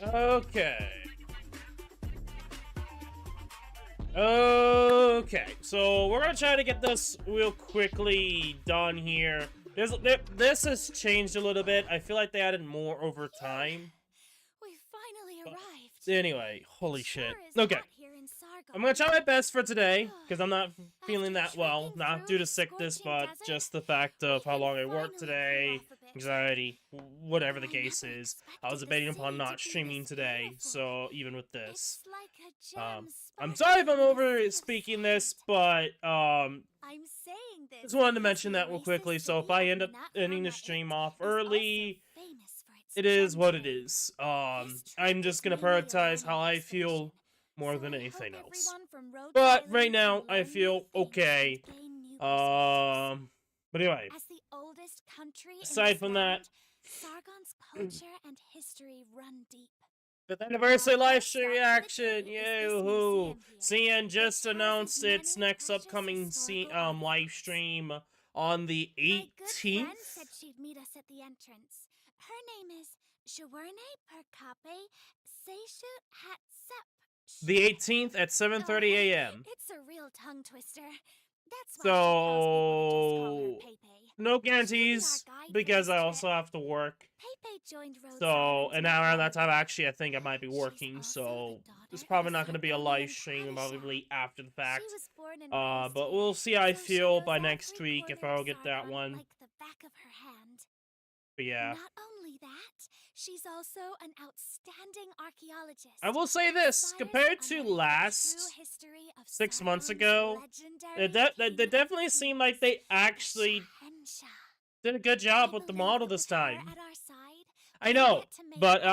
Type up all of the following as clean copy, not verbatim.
Okay. Okay, so we're gonna try to get this real quickly done here. This has changed a little bit. I feel like they added more over time. We finally But arrived. anyway, holy shit. Sure is Okay, hot here in I'm gonna Sargon. try my best for today, because I'm not feeling After that well. trekking Not through due the to sickness, scorching but desert, just the fact we of how can long I worked finally cool today, off a bit. anxiety, whatever the I case never is. I was expected the debating upon sea to not be streaming this today, beautiful. so even with this. It's like a gem I'm sorry if sparkling I'm in a over sea of speaking this, sand. but I'm saying this just wanted to because mention the that real oasis quickly. So if city I of end up ending the Nat stream off is also early, famous for its it is gem what it trade. is. This I'm trip just is gonna mainly a prioritize how learning I expedition, feel more so than I hope anything else. everyone from Rhodes But right Island now, can I learn new feel things okay. and gain new perspectives. But anyway, As the oldest country in aside this from that, land, Sargon's culture and history run deep. 5th anniversary Our live first stream stop for the reaction, day is this yay-hoo! museum here, CN just which houses announced its many next precious upcoming historical live artifacts. stream on the My good friend 18th. said she'd meet us at the entrance. Her name is Shawerne Perkape Seishu Hatsep. The 18th at 7:30 a.m. It's a real tongue twister. That's why she tells people to just call her So, Pepe. no She'll be our guarantees, guide for because this I trip. also have to work. Pepe joined Rhodes So, Island and not now around long that time, ago. actually, I think I might be She's working, also a so it's daughter of probably a not going to be a live Sargonian stream, Padishah. probably after the She fact. was born and raised But here, we'll see how I so she feel knows by next every week if corner of I'll get that Sargon one. like the back of her hand. But yeah. Not only that, she's also an outstanding archaeologist. I will say this, compared to last 6 months ago, it definitely seemed like they actually did a good job with the model this time. I know, but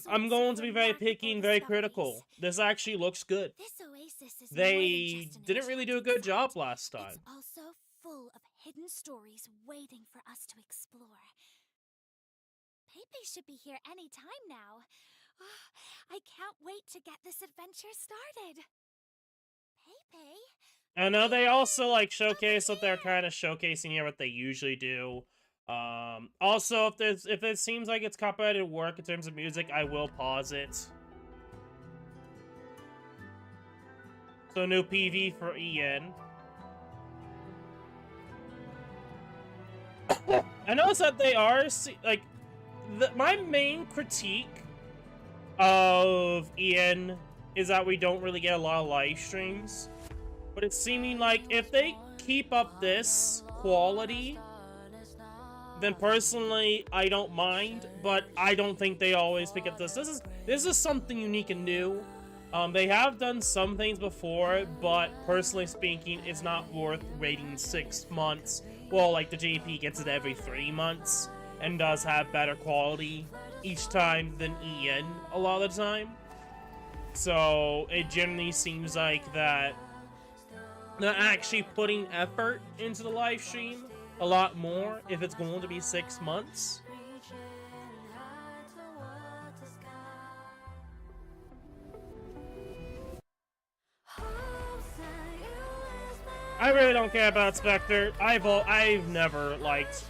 I'm going to be very picky and very critical. This actually looks good. This oasis is They didn't really do a good job last time. It's also full of hidden stories waiting for us to explore. Pepe should be here any time now. I can't wait to get this adventure started. Pepe? I know they also like showcase what they're kind of showcasing here, what they usually do. Also, if it seems like it's copyrighted work in terms of music, I will pause it. So no PV for EN. I noticed that they are like my main critique of EN is that we don't really get a lot of live streams. But it's seeming like if they keep up this quality, then personally I don't mind, but I don't think they always pick up this. This is something unique and new. They have done some things before, but personally speaking, it's not worth waiting 6 months. Well, like the JP gets it every 3 months and does have better quality each time than EN a lot of the time. So it generally seems like that they're actually putting effort into the live stream a lot more if it's going to be 6 months. I really don't care about Spectre. I've never liked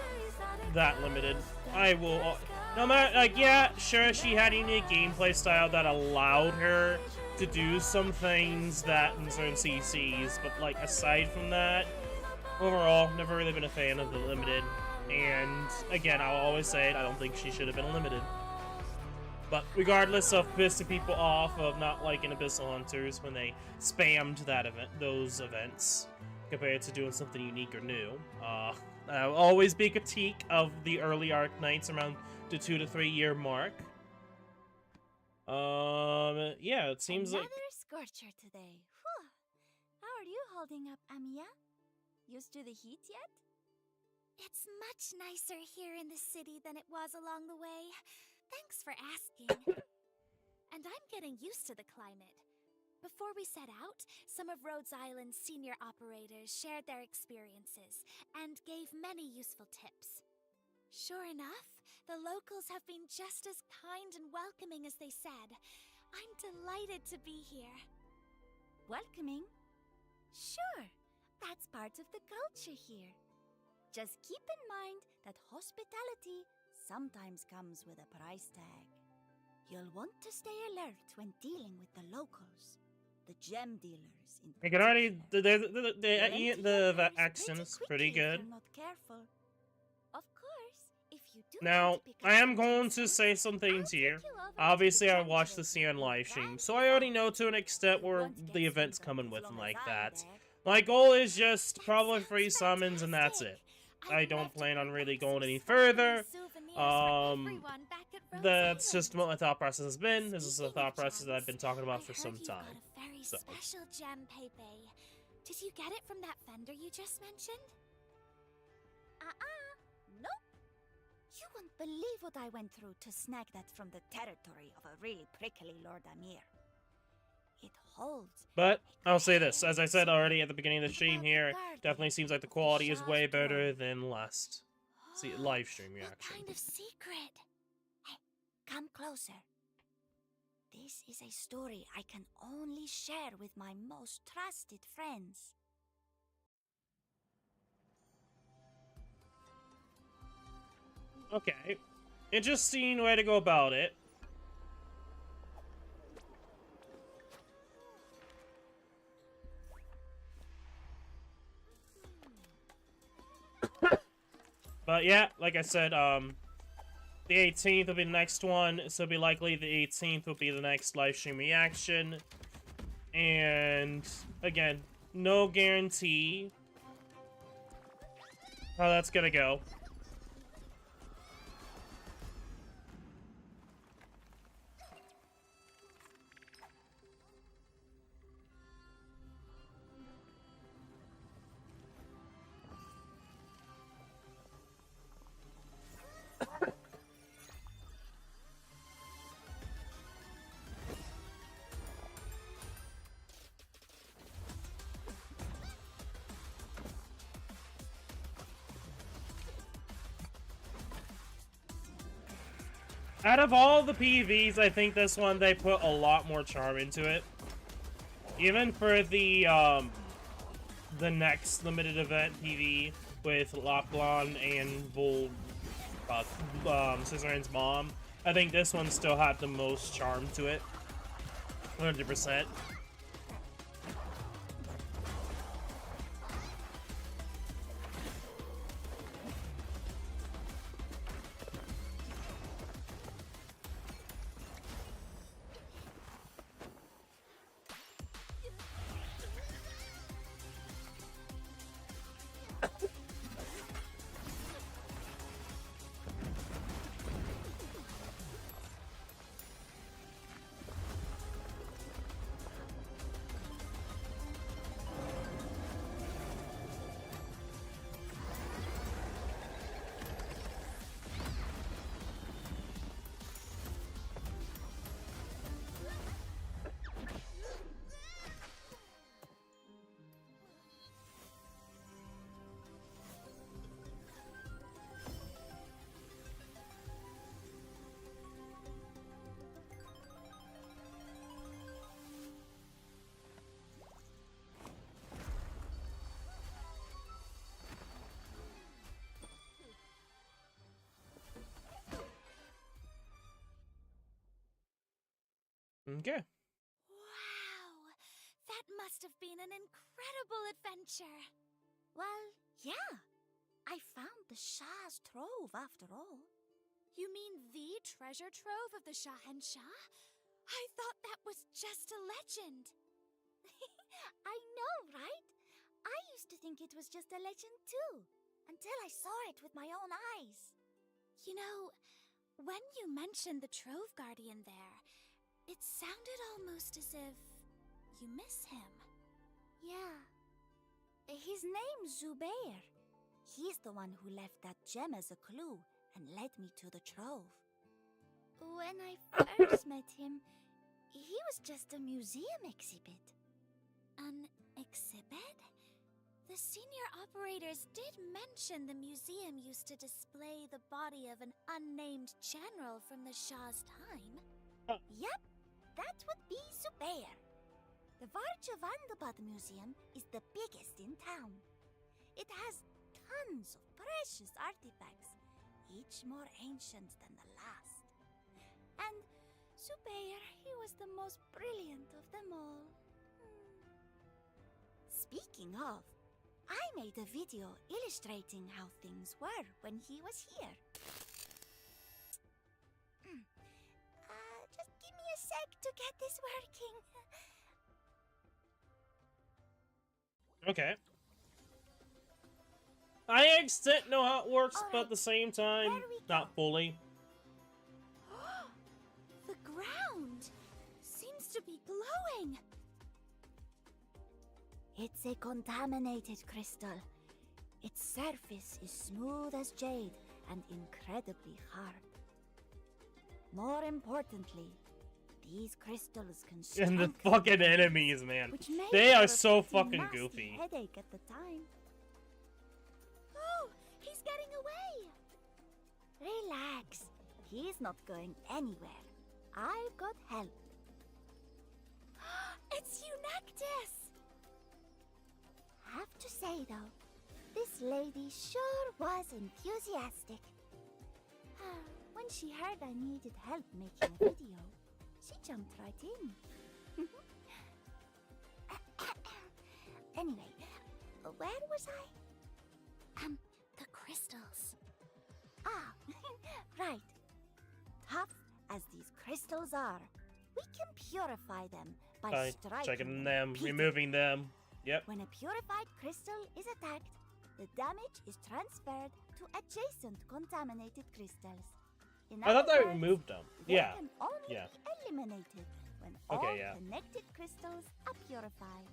that limited. I will, no matter, like, yeah, sure, she had a unique gameplay style that allowed her to do some things that in certain CCs, but like aside from that, overall, never really been a fan of the limited. And again, I'll always say it, I don't think she should have been limited. But regardless of pissing people off of not liking Abyssal Hunters when they spammed that those events, compared to doing something unique or new, I'll always be a critique of the early Arknights around the 2 to 3 year mark. Yeah, it seems Another like scorcher today. Whew. How are you holding up, Amiya? Used to the heat yet? It's much nicer here in the city than it was along the way. Thanks for asking. And I'm getting used to the climate. Before we set out, some of Rhodes Island's senior operators shared their experiences and gave many useful tips. Sure enough, the locals have been just as kind and welcoming as they said. I'm delighted to be here. Welcoming? Sure, that's part of the culture here. Just keep in mind that hospitality sometimes comes with a price tag. You'll want to stay alert when dealing with the locals, the gem dealers in I can already particular. the accent's pretty good. If you're not careful. Of course, if you do Now, want to pick I up am some going to gemstones, say some things I'll take here. you over to the Obviously, I gem watched the trade CN in live stream, Grand so I already Bazaar. know to an extent You where won't get the event's stung coming as with long and as like I'm that. there. My goal is just That probably sounds 3 summons and that's it. fantastic. I I'd don't love to plan on bring really back some going any sparkly further. souvenirs for everyone back at Rose That's just Island. what my thought process has been. This is the Speaking thought of process that I've been gems, talking about I for heard some you've time. got a very So. special gem, Pepe. Did you get it from that vendor you just mentioned? Nope. You won't believe what I went through to snag that from the territory of a really prickly Lord Amir. It holds. But I'll say this, as I said already at the beginning of the stream here, Guardian definitely seems like the of quality is Shah's way better throne. than last live stream What reaction. kind of secret? Hey, come closer. This is a story I can only share with my most trusted friends. Okay. Interesting way to go about it. But yeah, like I said, the 18th will be the next one, so it'll be likely the 18th will be the next live stream reaction. And again, no guarantee how that's gonna go. Out of all the Pvs, I think this one, they put a lot more charm into it. Even for the next limited event PV with Lachlan and Scissorin's mom, I think this one still had the most charm to it. 100%. Okay. Wow! That must have been an incredible adventure. Well, yeah. I found the Shah's trove after all. You mean the treasure trove of the Shahenshah? I thought that was just a legend. I know, right? I used to think it was just a legend too, until I saw it with my own eyes. You know, when you mentioned the Trove Guardian there, it sounded almost as if you miss him. Yeah. His name's Zubair. He's the one who left that gem as a clue and led me to the trove. When I first met him, he was just a museum exhibit. An exhibit? The senior operators did mention the museum used to display the body of an unnamed general from the Shah's time. Yep, that would be Zubair. The Varjavandabad Museum is the biggest in town. It has tons of precious artifacts, each more ancient than the last. And Zubair, he was the most brilliant of them all. Speaking of, I made a video illustrating how things were when he was here. Just give me a sec to get this working. Okay. I extent know how it works, but at the same time, not fully. The ground seems to be glowing. It's a contaminated crystal. Its surface is smooth as jade and incredibly hard. More importantly, these crystals can And the strengthen fucking bonds, enemies, man. which made They for are a so pretty fucking nasty goofy. Headache at the time. Oh, he's getting away. Relax. He's not going anywhere. I've got help. It's Eunectus! Have to say though, this lady sure was enthusiastic. When she heard I needed help making a video, she jumped right in. Anyway, where was I? The crystals. Ah, right. Tough as these crystals are, we can purify them by striking checking them, repeatedly. removing them. Yep. When a purified crystal is attacked, the damage is transferred to adjacent contaminated crystals. In I thought other that words, removed them. they Yeah. can only Yeah. be eliminated when Okay, all yeah. connected crystals are purified.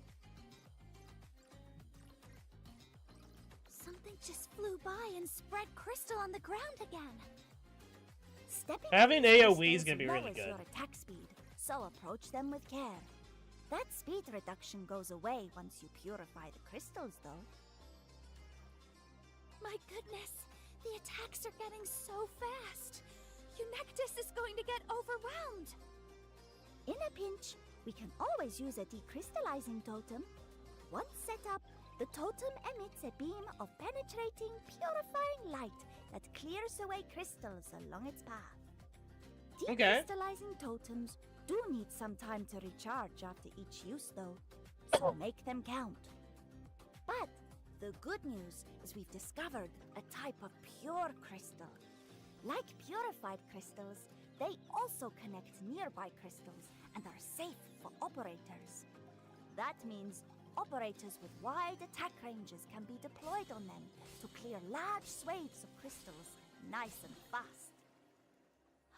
Something just flew by and spread crystal on the ground again. Stepping Having on these AoE is crystals gonna be really lowers good. your attack speed, so approach them with care. That speed reduction goes away once you purify the crystals, though. My goodness, the attacks are getting so fast. Eunectus is going to get overwhelmed. In a pinch, we can always use a decrystallizing totem. Once set up, the totem emits a beam of penetrating, purifying light that clears away crystals along its path. Okay. Decrystallizing totems do need some time to recharge after each use, though, so make them count. But the good news is we've discovered a type of pure crystal. Like purified crystals, they also connect nearby crystals and are safe for operators. That means operators with wide attack ranges can be deployed on them to clear large swathes of crystals nice and fast.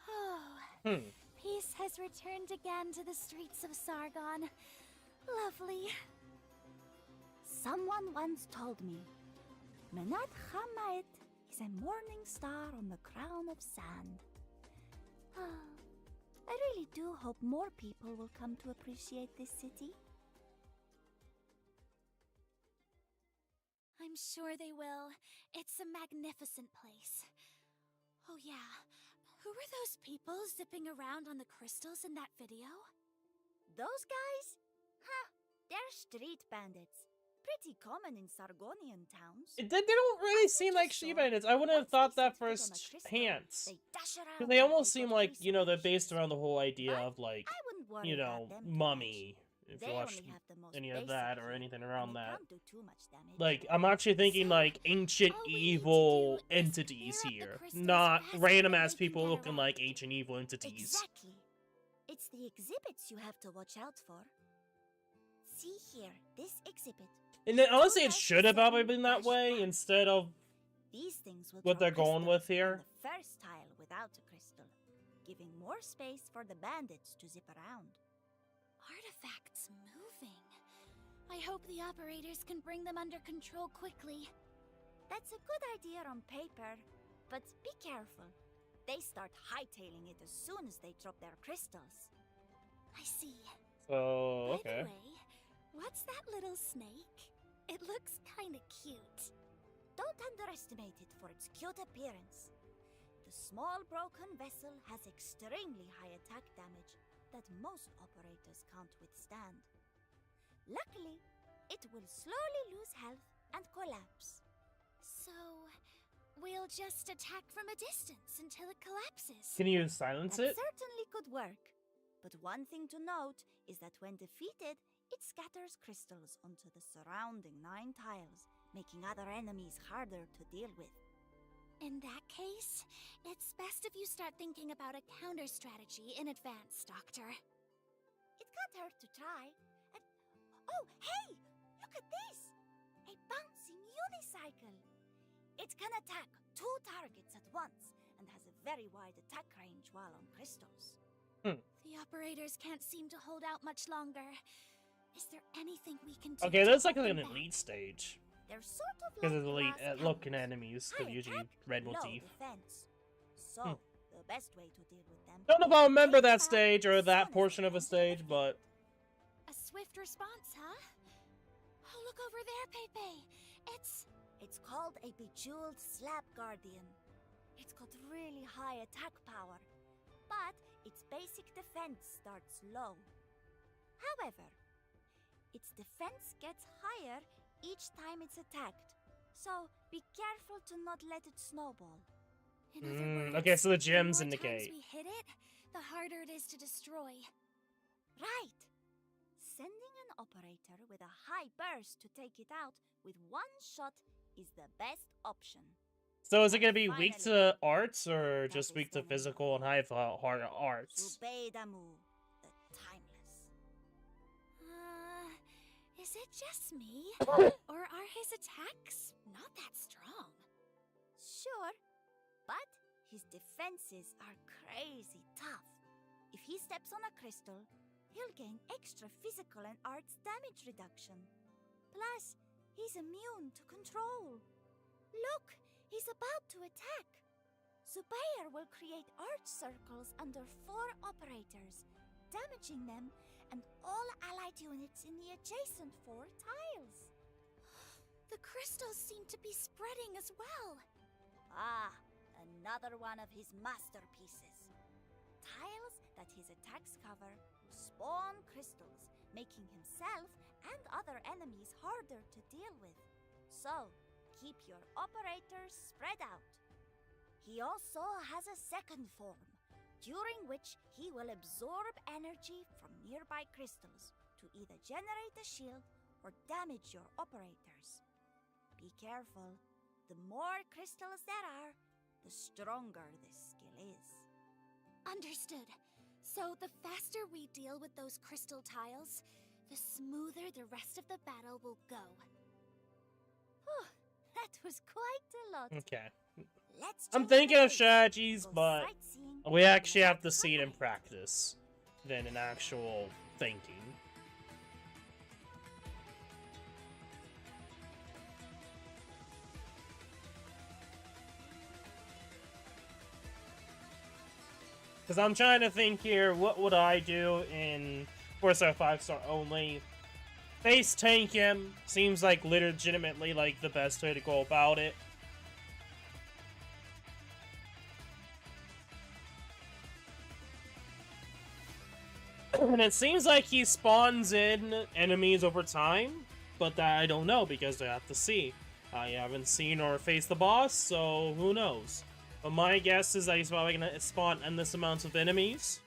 Oh, peace has returned again to the streets of Sargon. Lovely. Someone once told me, Menat Hamayet is a morning star on the crown of sand. I really do hope more people will come to appreciate this city. I'm sure they will. It's a magnificent place. Oh yeah, who were those people zipping around on the crystals in that video? Those guys? Huh, they're street bandits. Pretty common in Sargonian towns. They don't really seem like sheep bandits. I wouldn't have thought that first hand. Because they almost seem like, you know, they're based around the whole idea of, like, you know, mummy. If you watch any of that or anything around that. Like, I'm actually thinking, like, ancient evil entities here. Not random-ass people looking like ancient evil entities. Exactly. It's the exhibits you have to watch out for. See here, this exhibit. And then, honestly, it should have probably been that way instead of These things will what throw they're going crystal with here. on the first tile without a crystal, giving more space for the bandits to zip around. Artifacts moving. I hope the operators can bring them under control quickly. That's a good idea on paper, but be careful. They start hightailing it as soon as they drop their crystals. I see. So, okay. By the way, what's that little snake? It looks kinda cute. Don't underestimate it for its cute appearance. The small broken vessel has extremely high attack damage that most operators can't withstand. Luckily, it will slowly lose health and collapse. So, we'll just attack from a distance until it collapses. Can you silence That it? certainly could work, But one thing to note is that when defeated, it scatters crystals onto the surrounding 9 tiles, making other enemies harder to deal with. In that case, it's best if you start thinking about a counter strategy in advance, Doctor. It can't hurt to try. And oh, hey! Look at this! A bouncing unicycle! It can attack 2 targets at once and has a very wide attack range while on crystals. The operators can't seem to hold out much longer. Is there anything we can do? Okay, that's like an elite stage. They're sort of Because like of the elite glass looking cannons. enemies, High they're usually attack, red low motif. defense. So, the best way to deal with them... Don't know if I remember take them that out stage or as soon that as portion they of a enter the stage, field. but A swift response, huh? Oh, look over there, Pepe. It's called a Bejeweled Slab Guardian. It's got really high attack power, but its basic defense starts low. However, its defense gets higher each time it's attacked, so be careful to not let it snowball. In other words, okay, so the gems the more indicate. times we hit it, the harder it is to destroy. Right. Sending an operator with a high burst to take it out with one shot is the best option. So is it gonna be weak Finally, to arts or that just is weak to the name physical and of hard arts? Subeidamu, the Timeless. Is it just me? Or are his attacks not that strong? Sure, but his defenses are crazy tough. If he steps on a crystal, he'll gain extra physical and arts damage reduction. Plus, he's immune to control. Look, he's about to attack. Zubair will create arch circles under 4 operators, damaging them and all allied units in the adjacent 4 tiles. The crystals seem to be spreading as well. Ah, another one of his masterpieces. Tiles that his attacks cover spawn crystals, making himself and other enemies harder to deal with. So, keep your operators spread out. He also has a second form, during which he will absorb energy from nearby crystals to either generate a shield or damage your operators. Be careful. The more crystals there are, the stronger this skill is. Understood. So the faster we deal with those crystal tiles, the smoother the rest of the battle will go. Whew, that was quite a lot. Okay. Let's I'm change the thinking of pace. strategies, Go but sightseeing we actually and have to see it in operating. practice than in actual thinking. Because I'm trying to think here, what would I do in 4-star, 5-star only? Face tank him seems like legitimately like the best way to go about it. And it seems like he spawns in enemies over time, but that I don't know because I have to see. I haven't seen or faced the boss, so who knows. But my guess is that he's probably gonna spawn endless amounts of enemies,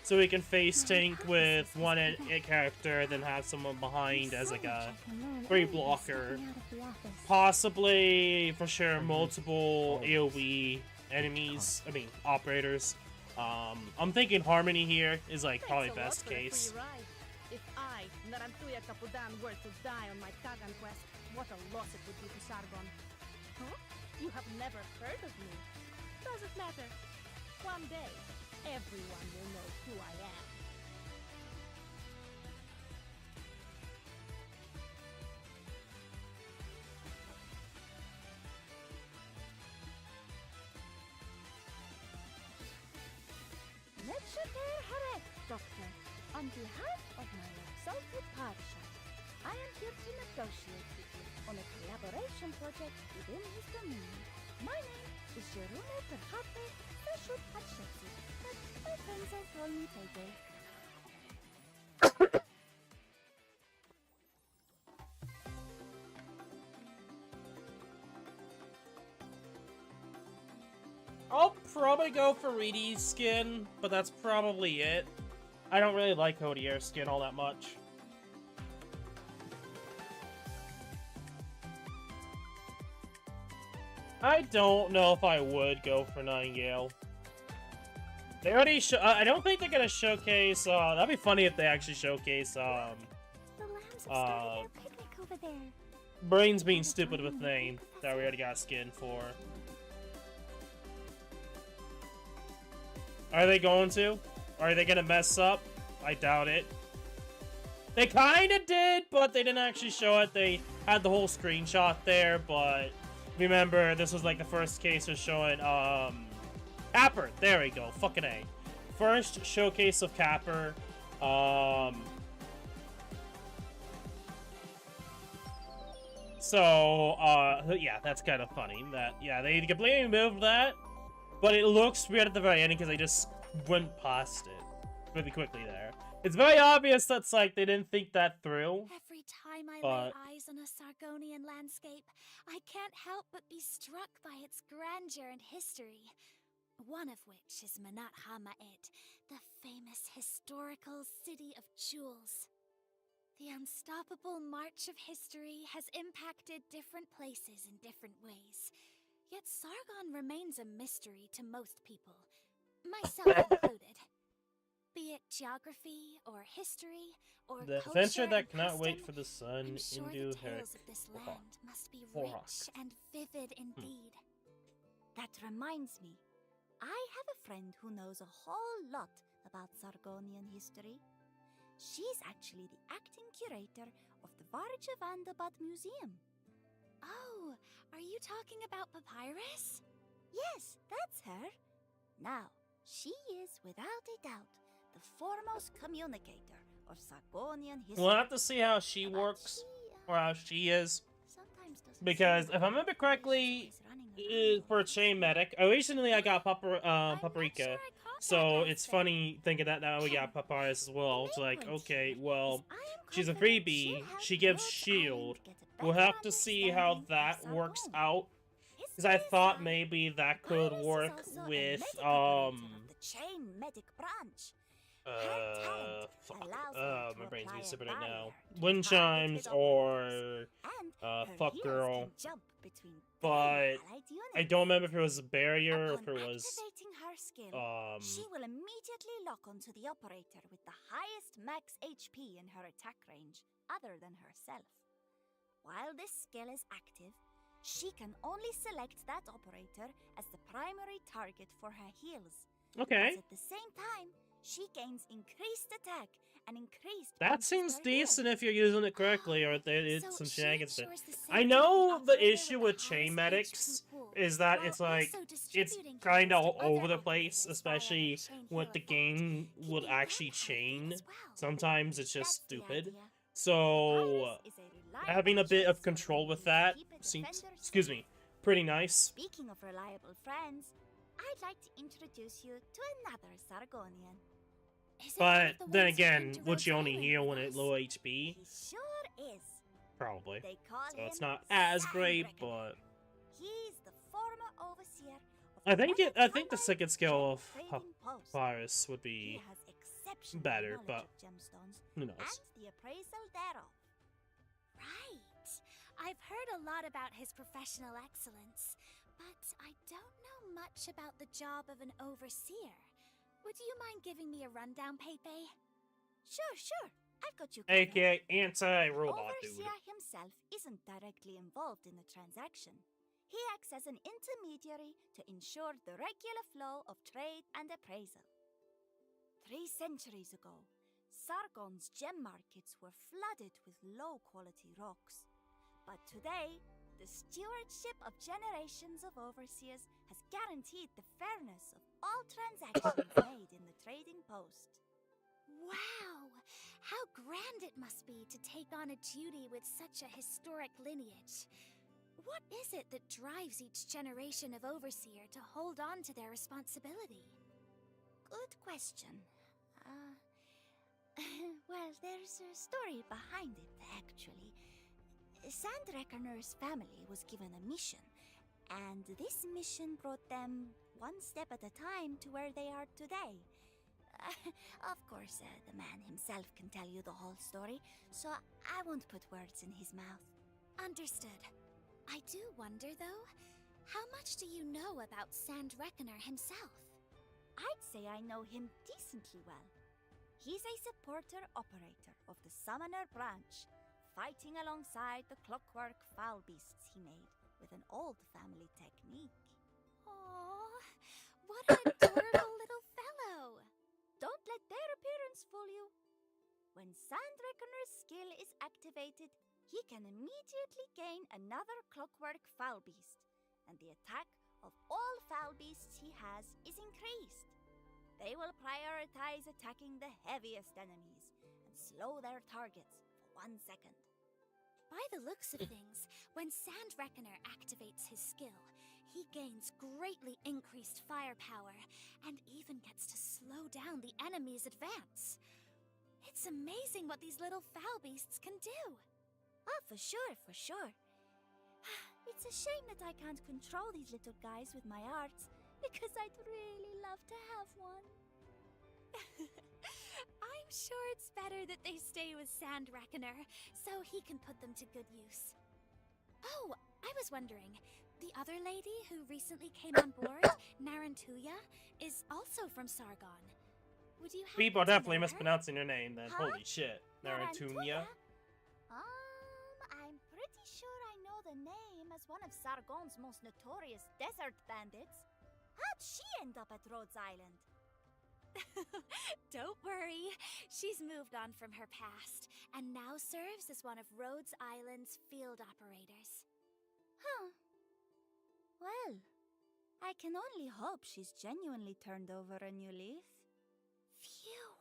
so he can face tank with one character, then have someone behind as like a free blocker. Possibly, for sure, multiple AoE enemies, operators. I'm thinking Harmony here is like probably best case. If I, Narantuya Capodan, were to die on my Kagan quest, what a loss it would be to Sargon. Huh? You have never heard of me? Doesn't matter. One day, everyone will know who I am. Mechater Harek, Doctor. On behalf of my exalted Parsha, I am here to negotiate with you on a collaboration project within his domain. My name is Jerome Perhate Sashut Hatshepsut, but my friends all call me Tege. I'll probably go for Reedy's skin, but that's probably it. I don't really like Hodier skin all that much. I don't know if I would go for Nightingale. They already I don't think they're gonna showcase, that'd be funny if they actually showcase, The lambs have started their picnic over there. Brains being stupid with name that we already got skin for. Are they going to? Are they gonna mess up? I doubt it. They kinda did, but they didn't actually show it. They had the whole screenshot there, but remember, this was like the first case of showing, Capper! There we go, fucking A. First showcase of Capper, so, yeah, that's kind of funny. That, yeah, they completely moved that, but it looks weird at the very end because they just went past it really quickly there. It's very obvious that's like they didn't think that through. Every time I lay eyes on a Sargonian landscape, I can't help but be struck by its grandeur and history. One of which is Manat Hama'et, the famous historical city of jewels. The unstoppable march of history has impacted different places in different ways. Yet Sargon remains a mystery to most people, myself included. Be it geography, or history, or The culture adventure that and cannot wait custom, for the sun I'm sure into the her tales of this land must be Forok. rich and vivid indeed. That reminds me, I have a friend who knows a whole lot about Sargonian history. She's actually the acting curator of the Varjavandabad Museum. Oh, are you talking about Papyrus? Yes, that's her. Now, she is without a doubt the foremost communicator of Sargonian history. We'll have to see how she But works, she, or how she is. sometimes doesn't Because seem if I remember like correctly, she's running around for all Chain the time. Medic, originally I got I'm not Paprika, sure I caught so that last it's bit. funny thinking that now we got Papyrus as well. It's The main like, point okay, here well, is I am she's a confident freebie, she'll help she gives Lord's shield. Island get a We'll better have to see how understanding that of works Sargon. out. Because I History thought aside, maybe that could Papyrus is work also a with, medic operator of the chain medic branch. fuck. Allows her to My brain's being apply a stupid right now. barrier to Wind targeted chimes operators. or, And her fuck heels girl. can jump between But allied I units. don't remember if it was a barrier or if Upon it was, activating her skill, she will immediately lock onto the operator with the highest max HP in her attack range, other than herself. While this skill is active, she can only select that operator as the primary target for her heals. okay. But at the same time, she gains increased attack and increased That points seems per heal. decent if you're using it correctly, or there is So some she shenanigans. ensures the I safety of know the operator issue with the chain highest medics HP pool, is that while it's like also it's distributing kind of heals all to over other the place, operators via her especially chain when heal the effect, game would keeping them actually healthy chain. as well. Sometimes it's just That's the stupid. idea. So Papyrus is a reliable having a bit of chainsaw control that with can that keep a seems, defender excuse safe. me, pretty nice. Speaking of reliable friends, I'd like to introduce you to another Sargonian. Is it one But of the then ones who again, came to would Rhodes she only Island heal with when at us? low HP? He sure is. Probably. They call So him it's not as great, Sandreconer. but He's the former overseer of I think the Manakama second skill of trading post. Papyrus would He be has exceptional better, knowledge but of gemstones who knows. and the appraisal thereof. Right. I've heard a lot about his professional excellence, but I don't know much about the job of an overseer. Would you mind giving me a rundown, Pepe? Sure. I've got you covered. AKA anti-robot dude. Overseer himself isn't directly involved in the transaction. He acts as an intermediary to ensure the regular flow of trade and appraisal. 3 centuries ago, Sargon's gem markets were flooded with low-quality rocks. But today, the stewardship of generations of overseers has guaranteed the fairness of all transactions made in the trading post. Wow! How grand it must be to take on a duty with such a historic lineage. What is it that drives each generation of overseer to hold on to their responsibility? Good question. Well, there's a story behind it, actually. Sandreckoner's family was given a mission, and this mission brought them one step at a time to where they are today. Of course, the man himself can tell you the whole story, so I won't put words in his mouth. Understood. I do wonder, though, how much do you know about Sand Reckoner himself? I'd say I know him decently well. He's a supporter operator of the Summoner branch, fighting alongside the clockwork foul beasts he made with an old family technique. Aww, what an adorable little fellow! Don't let their appearance fool you. When Sand Reckoner's skill is activated, he can immediately gain another clockwork foul beast, and the attack of all foul beasts he has is increased. They will prioritize attacking the heaviest enemies and slow their targets for 1 second. By the looks of things, when Sand Reckoner activates his skill, he gains greatly increased firepower and even gets to slow down the enemy's advance. It's amazing what these little foul beasts can do. Oh, for sure, for sure. It's a shame that I can't control these little guys with my arts, because I'd really love to have one. I'm sure it's better that they stay with Sand Reckoner, so he can put them to good use. Oh, I was wondering, the other lady who recently came on board, Narantuya, is also from Sargon. Would you happen People are to definitely know her? mispronouncing your name then. Huh? Holy shit. Narantuya. I'm pretty sure I know the name as one of Sargon's most notorious desert bandits. How'd she end up at Rhodes Island? Don't worry, she's moved on from her past and now serves as one of Rhodes Island's field operators. Huh. Well, I can only hope she's genuinely turned over a new leaf. Phew.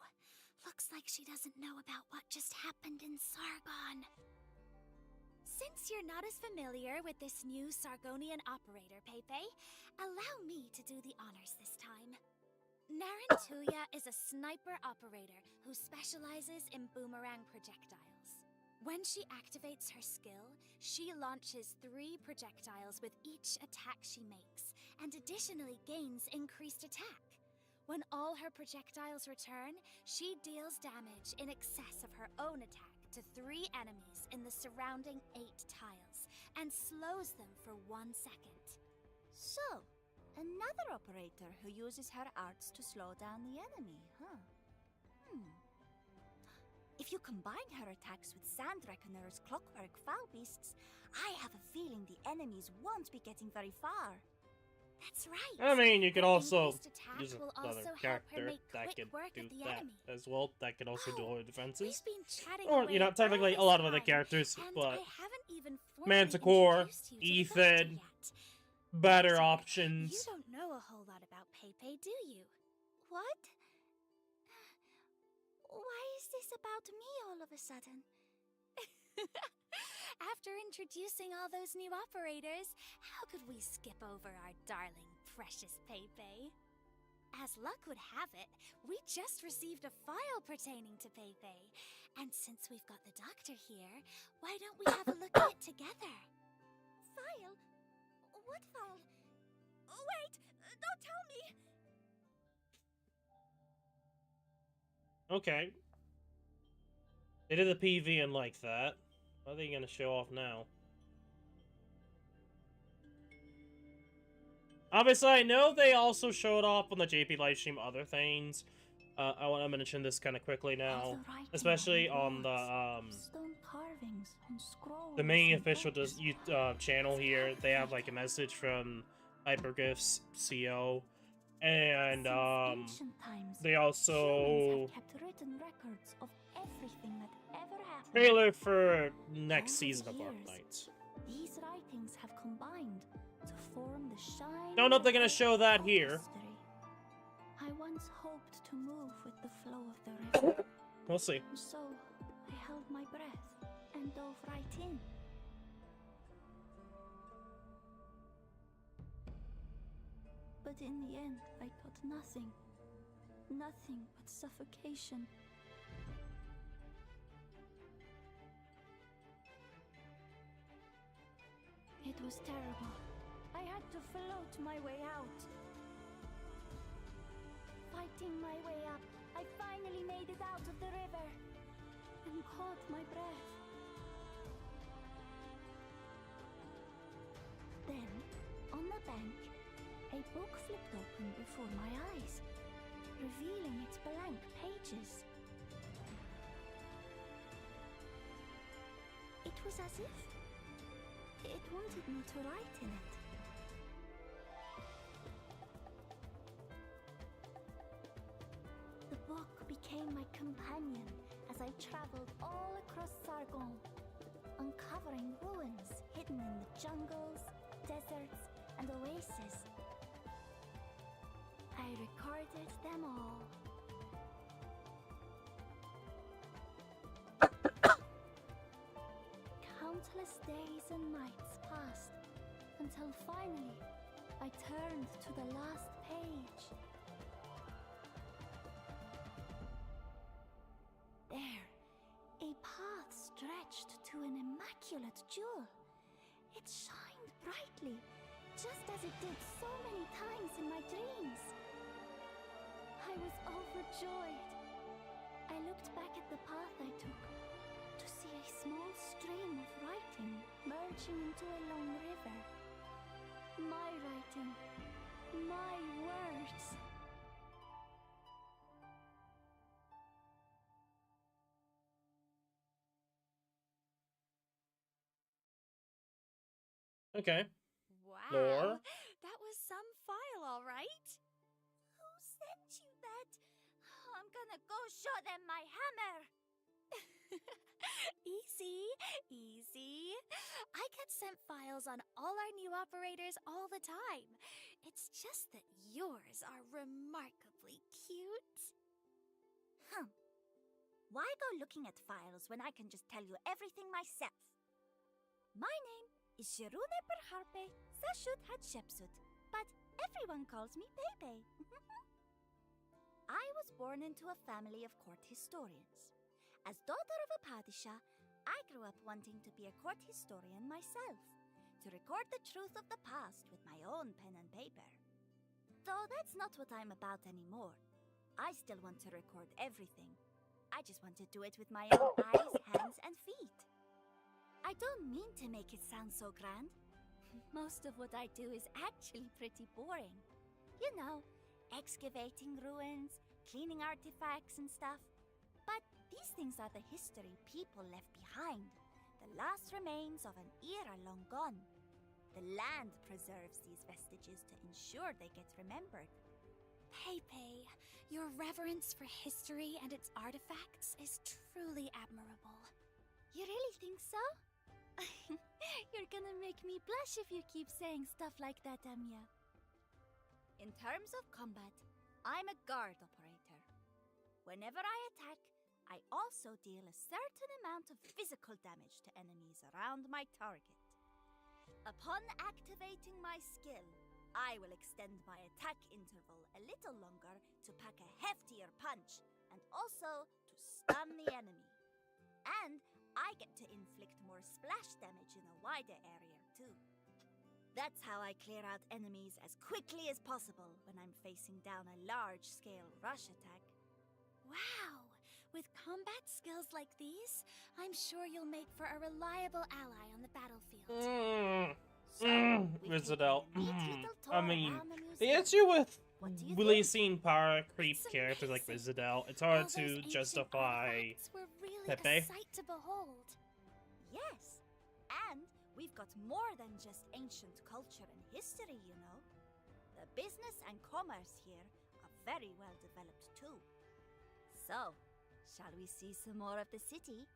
Looks like she doesn't know about what just happened in Sargon. Since you're not as familiar with this new Sargonian operator, Pepe, allow me to do the honors this time. Narantuya is a sniper operator who specializes in boomerang projectiles. When she activates her skill, she launches 3 projectiles with each attack she makes, and additionally gains increased attack. When all her projectiles return, she deals damage in excess of her own attack to 3 enemies in the surrounding 8 tiles, and slows them for 1 second. So, another operator who uses her arts to slow down the enemy, huh? If you combine her attacks with Sand Reckoner's clockwork foul beasts, I have a feeling the enemies won't be getting very far. That's right. I mean, you could Her also increased attack use will another also help her character make that quick can work do of the that enemy. as well. That can also do all the defenses. We've been chatting Or, away technically a all lot this of other time, characters, and but I haven't even formally Manticore, introduced you to the Ethan, Doctor yet. better So, options. You don't know a whole lot about Pepe, do you? What? Why is this about me all of a sudden? After introducing all those new operators, how could we skip over our darling, precious Pepe? As luck would have it, we just received a file pertaining to Pepe. And since we've got the doctor here, why don't we have a look at it together? File? What file? Wait! Don't tell me! Okay. They did the PV and like that. What are they gonna show off now? Obviously, I know they also showed off on the JP livestream other things. I want to mention this kind of quickly now, especially on the Stone carvings on scrolls main and official books. channel here. They have like a message from Hyperglyphs CO, and Since ancient times, they humans also have kept written records of everything that ever happened. trailer for next Over season the of years, Arknights. These writings have combined to form the shine. Don't know if they're gonna show that here. I once hoped to move with the flow of the river, We'll see. so I held my breath and dove right in. But in the end, I got nothing. Nothing but suffocation. It was terrible. I had to float my way out. Fighting my way up finally made it out of the river and caught my breath. Then, on the bank, a book flipped open before my eyes, revealing its blank pages. It was as if it wanted me to write in it. The book became my companion as I traveled all across Sargon, uncovering ruins hidden in the jungles, deserts, and oases. I recorded them all. Countless days and nights passed until finally I turned to the last page. There, a path stretched to an immaculate jewel. It shined brightly, just as it did so many times in my dreams. I was overjoyed. I looked back at the path I took to see a small stream of writing merging into a long river. My writing, my words. Okay. Wow, Lore. that was some file, all right. Who sent you that? I'm gonna go show them my hammer. Easy, easy. I get sent files on all our new operators all the time. It's just that yours are remarkably cute. Why go looking at files when I can just tell you everything myself? My name is Shirune Perharpe Sashut Hatshepsut, but everyone calls me Pepe. I was born into a family of court historians. As daughter of a padishah, I grew up wanting to be a court historian myself, to record the truth of the past with my own pen and paper. Though that's not what I'm about anymore. I still want to record everything. I just want to do it with my own eyes, hands, and feet. I don't mean to make it sound so grand. Most of what I do is actually pretty boring. You know, excavating ruins, cleaning artifacts and stuff. But these things are the history people left behind, the last remains of an era long gone. The land preserves these vestiges to ensure they get remembered. Pepe, your reverence for history and its artifacts is truly admirable. You really think so? You're gonna make me blush if you keep saying stuff like that, Amia. In terms of combat, I'm a guard operator. Whenever I attack, I also deal a certain amount of physical damage to enemies around my target. Upon activating my skill, I will extend my attack interval a little longer to pack a heftier punch, and also to stun the enemy. And I get to inflict more splash damage in a wider area too. That's how I clear out enemies as quickly as possible when I'm facing down a large-scale rush attack. Wow! With combat skills like these, I'm sure you'll make for a reliable ally on the battlefield. Rizadel. neat little tour I mean, around the the museum. issue with What do you really think? seeing power creep It's characters like amazing. Rizadel, it's All hard those to ancient justify. artifacts were really Pepe. a sight to behold. Yes, and we've got more than just ancient culture and history, you know. The business and commerce here are very well developed too. So, shall we see some more of the city?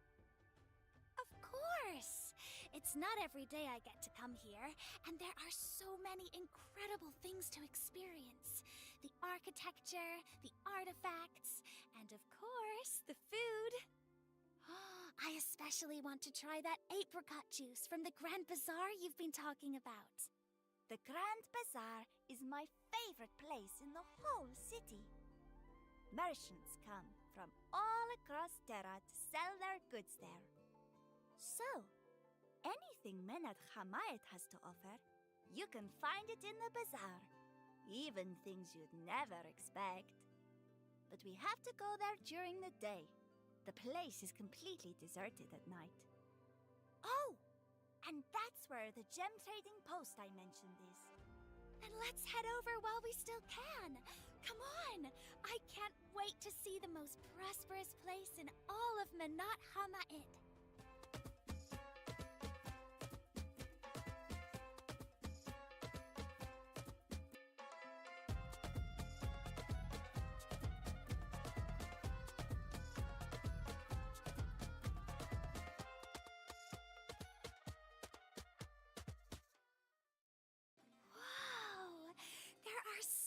Of course! It's not every day I get to come here, and there are so many incredible things to experience. The architecture, the artifacts, and of course, the food. I especially want to try that apricot juice from the Grand Bazaar you've been talking about. The Grand Bazaar is my favorite place in the whole city. Merchants come from all across Terra to sell their goods there. So, anything Menad Hamayet has to offer, you can find it in the bazaar. Even things you'd never expect. but we have to go there during the day. The place is completely deserted at night. Oh, and that's where the gem trading post I mentioned is. Then let's head over while we still can. Come on! I can't wait to see the most prosperous place in all of Menat Hama'it.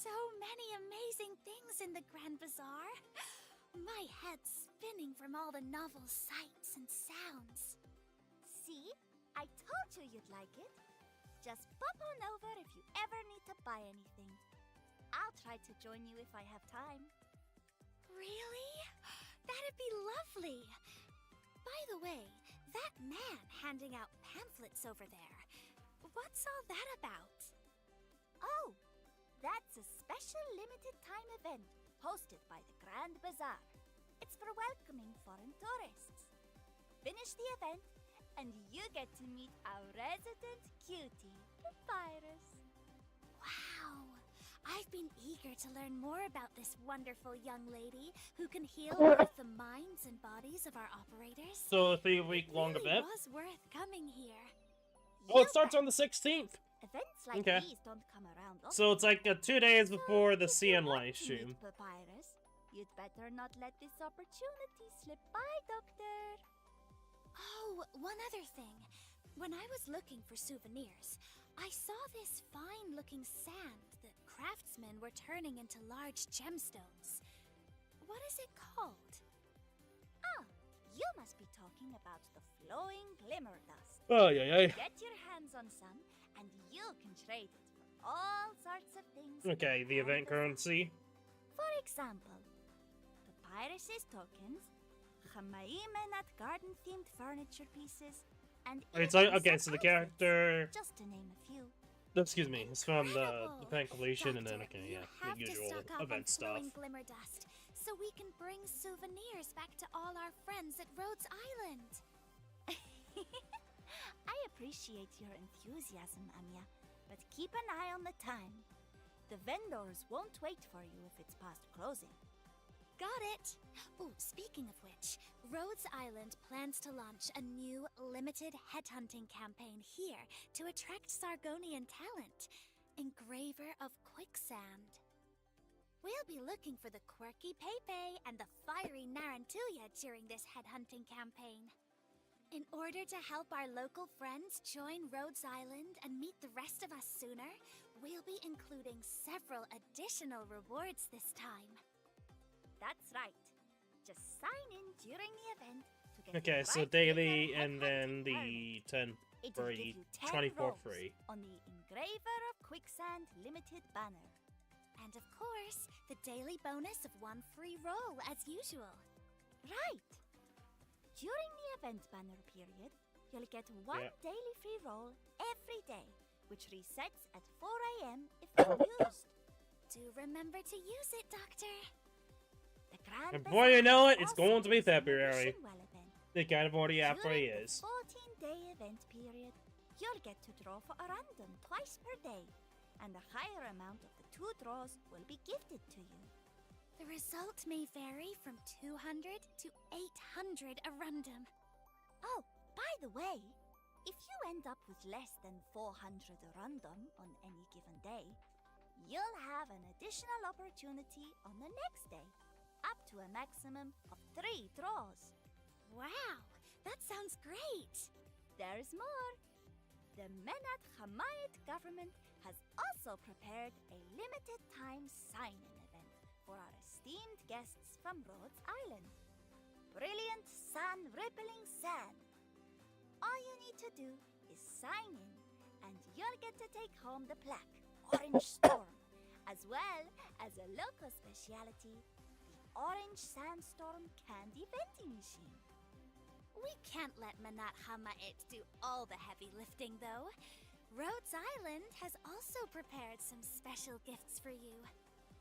So many amazing things in the Grand Bazaar. My head's spinning from all the novel sights and sounds. See? I told you you'd like it. Just pop on over if you ever need to buy anything. I'll try to join you if I have time. Really? That'd be lovely. By the way, that man handing out pamphlets over there, what's all that about? Oh! That's a special limited time event hosted by the Grand Bazaar. It's for welcoming foreign tourists. Finish the event, and you get to meet our resident cutie, Papyrus. Wow! I've been eager to learn more about this wonderful young lady who can heal both the minds and bodies of our operators. So a 3-week-long event? It was worth coming here. Well, it starts on the 16th. Events like Okay. these don't come around often. So it's like 2 days before the If you CN want live to stream. meet Papyrus, you'd better not let this opportunity slip by, Doctor. Oh, one other thing. When I was looking for souvenirs, I saw this fine-looking sand that craftsmen were turning into large gemstones. What is it called? Ah, you must be talking about the flowing glimmer dust. Oh, yeah, yeah. Get your hands on some, and you can trade it for all sorts of things. Okay, the event currency. For example, Papyrus's tokens, Hamaimenat garden-themed furniture pieces, and Okay, even okay, some so the outfits, character... just to name a few. Excuse me, it's from the Incredible! event completion, and then, Doctor, okay, you yeah, have the to usual stock up event on stuff. flowing glimmer dust, so we can bring souvenirs back to all our friends at Rhodes Island. I appreciate your enthusiasm, Anya, but keep an eye on the time. The vendors won't wait for you if it's past closing. Got it! Oh, speaking of which, Rhodes Island plans to launch a new limited headhunting campaign here to attract Sargonian talent. Engraver of Quicksand. We'll be looking for the quirky Pepe and the fiery Narantuya during this headhunting campaign. In order to help our local friends join Rhodes Island and meet the rest of us sooner, we'll be including several additional rewards this time. That's right. Just sign in during the event to get Okay, the so right daily, Pepe and then headhunting permit. the 10 It'll free, give you 10 24 rolls free. on the Engraver of Quicksand limited banner. And of course, the daily bonus of one free roll as usual. Right. During the event banner period, you'll get one Yeah. daily free roll every day, which resets at 4 a.m. if unused. Do remember to use it, Doctor. The Grand And before you know it, Bazaar it's also going to be is a February. Wishing Well event. It kind of already halfway During is. the 14-day event period, you'll get to draw for a random twice per day, and a higher amount of the 2 draws will be gifted to you. The result may vary from 200 to 800 a random. Oh, by the way, if you end up with less than 400 random on any given day, you'll have an additional opportunity on the next day, up to a maximum of 3 draws. Wow, that sounds great! There's more. The Menat Hamayit government has also prepared a limited time sign-in event for our esteemed guests from Rhodes Island. Brilliant sun-rippling sand. All you need to do is sign in, and you'll get to take home the plaque, Orange Storm, as well as a local speciality, the Orange Sandstorm Candy Vending Machine. We can't let Menat Hama'it do all the heavy lifting, though. Rhodes Island has also prepared some special gifts for you.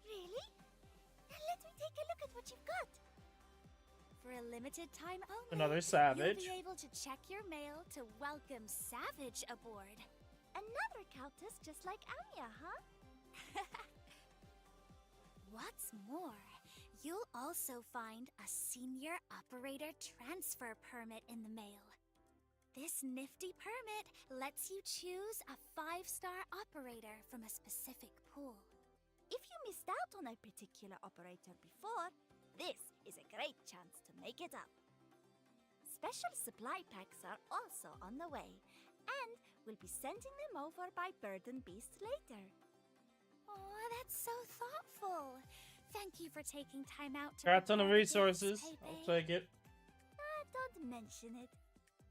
Really? Then let me take a look at what you've got. For a limited time only, Another Savage. you'll be able to check your mail to welcome Savage aboard. Another countess just like Anya, huh? What's more, you'll also find a senior operator transfer permit in the mail. This nifty permit lets you choose a 5-star operator from a specific pool. If you missed out on a particular operator before, this is a great chance to make it up. Special supply packs are also on the way, and we'll be sending them over by Bird and Beast later. Oh, that's so thoughtful. Thank you for taking time out to Got a ton of prepare the gifts, resources. Pepe. I'll take it. Don't mention it.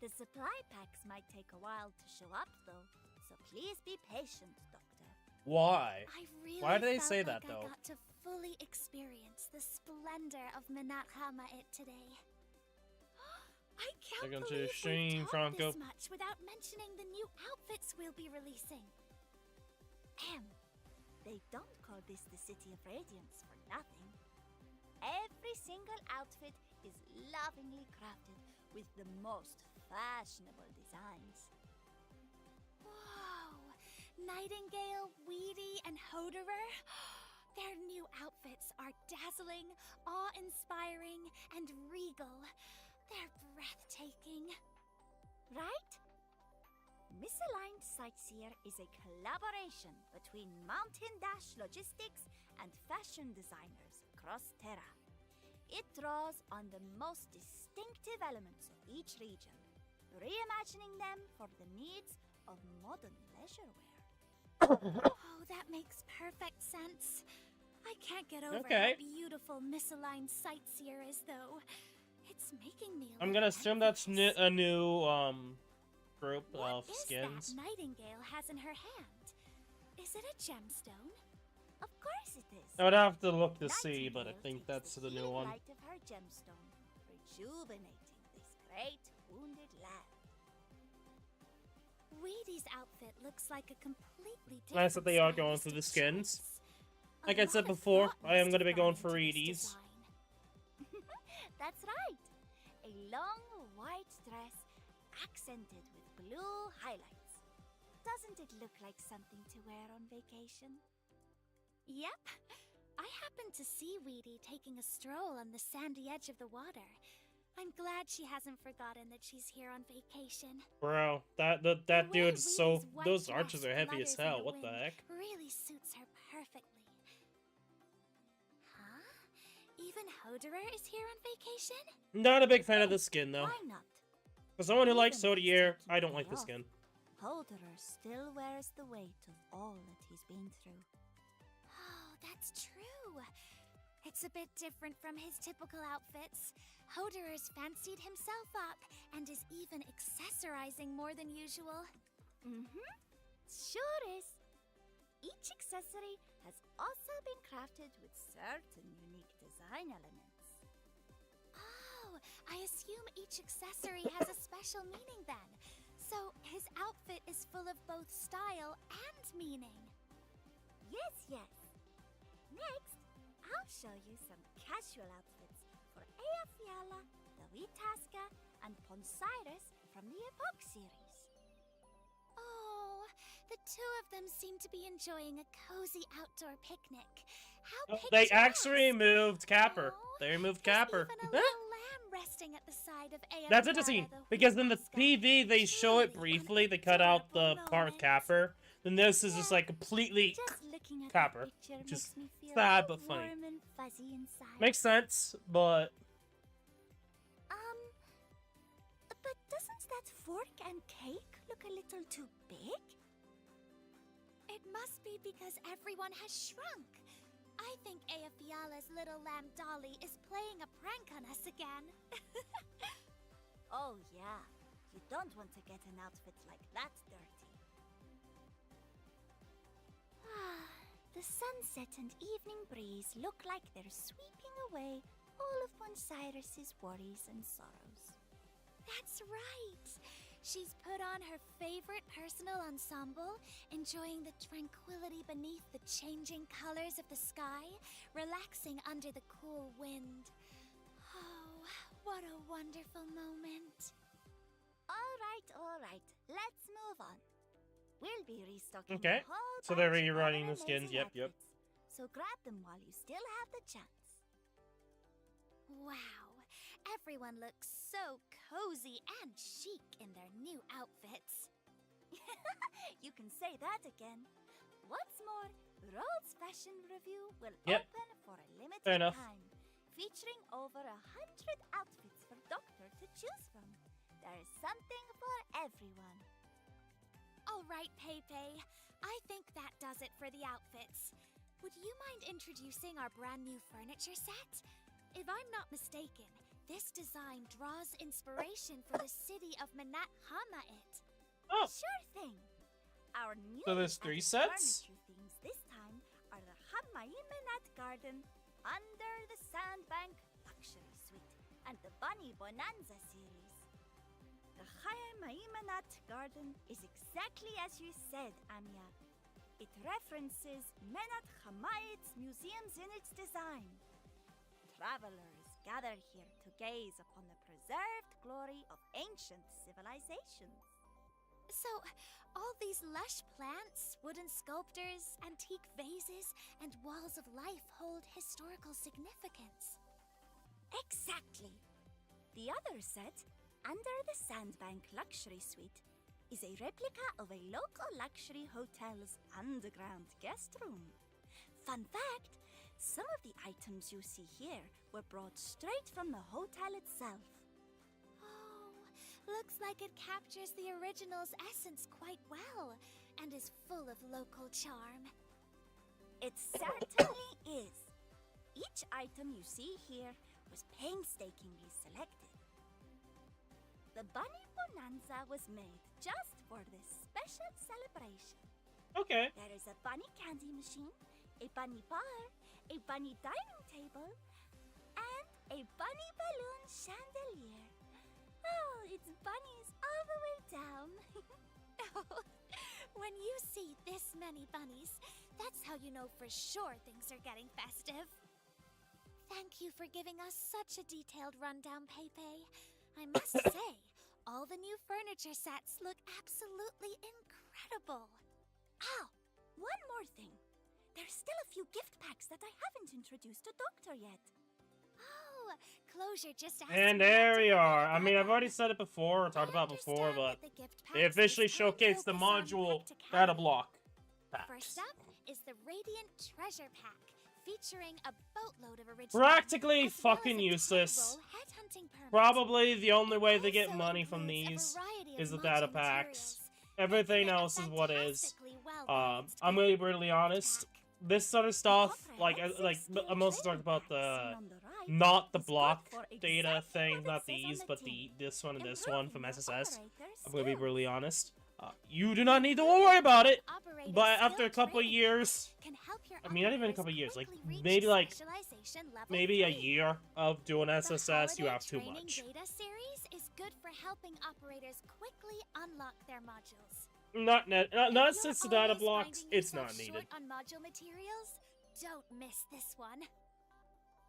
The supply packs might take a while to show up, though, so please be patient, Doctor. Why? I really Why do they felt say like that, though? I got to fully experience the splendor of Minat It today. I can't Welcome to believe the stream, we've talked Franco. this much without mentioning the new outfits we'll be releasing. They don't call this the City of Radiance for nothing. Every single outfit is lovingly crafted with the most fashionable designs. Whoa! Nightingale, Weedy, and Hoderer? Their new outfits are dazzling, awe-inspiring, and regal. They're breathtaking. Right? Misaligned Sightseer is a collaboration between Mountain Dash Logistics and fashion designers across Terra. It draws on the most distinctive elements of each region, reimagining them for the needs of modern leisure wear. Oh, that makes perfect sense. I can't get over Okay. how beautiful Misaligned Sightseer is, though. It's making me I'm look gonna assume that's envious. a new group What of is skins. that Nightingale has in her hand? Is it a gemstone? Of course it is. I would have to look to see, but I Nightingale think takes that's the new healing one. light of her gemstone, rejuvenating this great wounded land. Weedy's outfit looks like a completely different Nice that they are going through the stylistic skins. choice. Like A I said lot of before, thought I am must gonna be have going gone for into this Edie's. design. That's right. A long white dress accented with blue highlights. Doesn't it look like something to wear on vacation? Yep. I happened to see Weedy taking a stroll on the sandy edge of the water. I'm glad she hasn't forgotten that she's here on vacation. Bro, that The dude's way so... Weedy's white Those dress arches are heavy as flutters in hell, the what the wind heck? really suits her perfectly. Huh? Even Hoderer is here on vacation? Not a big fan of the skin, though. Why not? For someone who likes Even if he's Sodier, taking I don't the like day the off, skin. Hoderer still wears the weight of all that he's been through. Oh, that's true. It's a bit different from his typical outfits. Hoderer's fancied himself up and is even accessorizing more than usual. Sure is. Each accessory has also been crafted with certain unique design elements. Oh, I assume each accessory has a special meaning then. So his outfit is full of both style and meaning. Yes. Next, I'll show you some casual outfits for Ea Fiala, the Witaska, and Ponsiris from the Epoch series. Oh, the two of them seem to be enjoying a cozy outdoor picnic. How They picturesque! actually removed Capper. Oh, They removed there's Capper. even a little lamb resting at the side of Ea That's Fiala, interesting, the because in the Witaska. PV they show it Truly an briefly, they cut out the adorable part with moment. Capper. Then this is just like completely... Just looking at Capper, that picture which is makes me feel sad all but funny. warm and fuzzy inside. Makes sense, but... But doesn't that fork and cake look a little too big? It must be because everyone has shrunk. I think Ea Fiala's little lamb Dolly is playing a prank on us again. Oh yeah, you don't want to get an outfit like that dirty. The sunset and evening breeze look like they're sweeping away all of Ponsiris's worries and sorrows. That's right! She's put on her favorite personal ensemble, enjoying the tranquility beneath the changing colors of the sky, relaxing under the cool wind. Oh, what a wonderful moment. All right, let's move on. We'll be restocking Okay. the whole So they're bunch of rerunning other the skins. amazing Yep. outfits. So grab them while you still have the chance. Wow, everyone looks so cozy and chic in their new outfits. You can say that again. What's more, Road's fashion review will open for a limited Fair enough. time, featuring over 100 outfits for Doctor to choose from. There's something for everyone. All right, Pepe. I think that does it for the outfits. Would you mind introducing our brand new furniture set? If I'm not mistaken, this design draws inspiration for the city of Manat Hamait. Oh. Sure thing. Our new So there's 3 sets? furniture themes this time are the Hamai Manat Garden, Under the Sandbank Luxury Suite, and the Bunny Bonanza series. The Hamai Manat Garden is exactly as you said, Anya. It references Menat Hamait's museums in its design. Travelers gather here to gaze upon the preserved glory of ancient civilizations. So, all these lush plants, wooden sculptures, antique vases, and walls of life hold historical significance. Exactly. The other set, Under the Sandbank Luxury Suite, is a replica of a local luxury hotel's underground guest room. Fun fact, some of the items you see here were brought straight from the hotel itself. Oh, looks like it captures the original's essence quite well and is full of local charm. It certainly is. Each item you see here was painstakingly selected. The Bunny Bonanza was made just for this special celebration. Okay. There is a bunny candy machine, a bunny bar, a bunny dining table, and a bunny balloon chandelier. Oh, it's bunnies all the way down. When you see this many bunnies, that's how you know for sure things are getting festive. Thank you for giving us such a detailed rundown, Pepe. I must say, all the new furniture sets look absolutely incredible. Oh, one more thing. There's still a few gift packs that I haven't introduced to Doctor yet. Oh, Closure just asked And me there to we forget are. I about mean, I've that. already said it before, or talked I about before, understand but that the gift they packs officially this time showcased the focus on module practicality. data block First packs. up is the Radiant Treasure Pack, featuring a boatload of original, Practically as well as fucking a useless. 10-roll headhunting permit. Probably the only way they get Also money from includes these a variety of is the data module packs. materials, Everything making it a else is what is. fantastically well-balanced I'm gonna be gift brutally honest. pack. This sort of stuff, like I'm mostly talking about the not the block data things, not these, but this one and this one from SSS. I'm gonna be brutally honest. You do not need to worry about it. But after a couple of years, I mean, not even a couple of years, like maybe a year of doing SSS, you have too much. Data series is good for helping operators quickly unlock their modules. Not since the data blocks, it's not needed. On module materials, don't miss this one.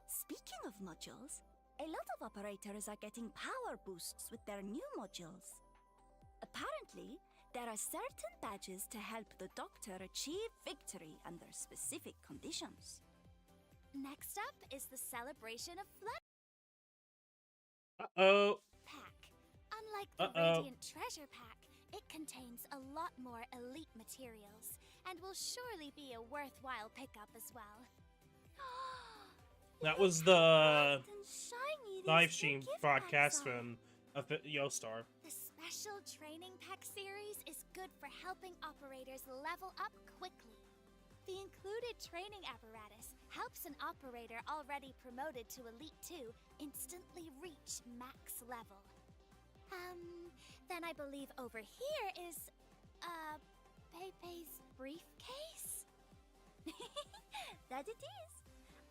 Speaking of modules, a lot of operators are getting power boosts with their new modules. Apparently, there are certain badges to help the Doctor achieve victory under specific conditions. Next up is the Celebration of Flood Uh-oh. Pack. Unlike the Radiant Treasure Pack, it contains a lot more elite materials, and will surely be a worthwhile pickup as well. That was the live stream broadcast from Yostar. The Special Training Pack series is good for helping operators level up quickly. The included training apparatus helps an operator already promoted to Elite 2 instantly reach max level. Then I believe over here is, Pepe's briefcase? That it is.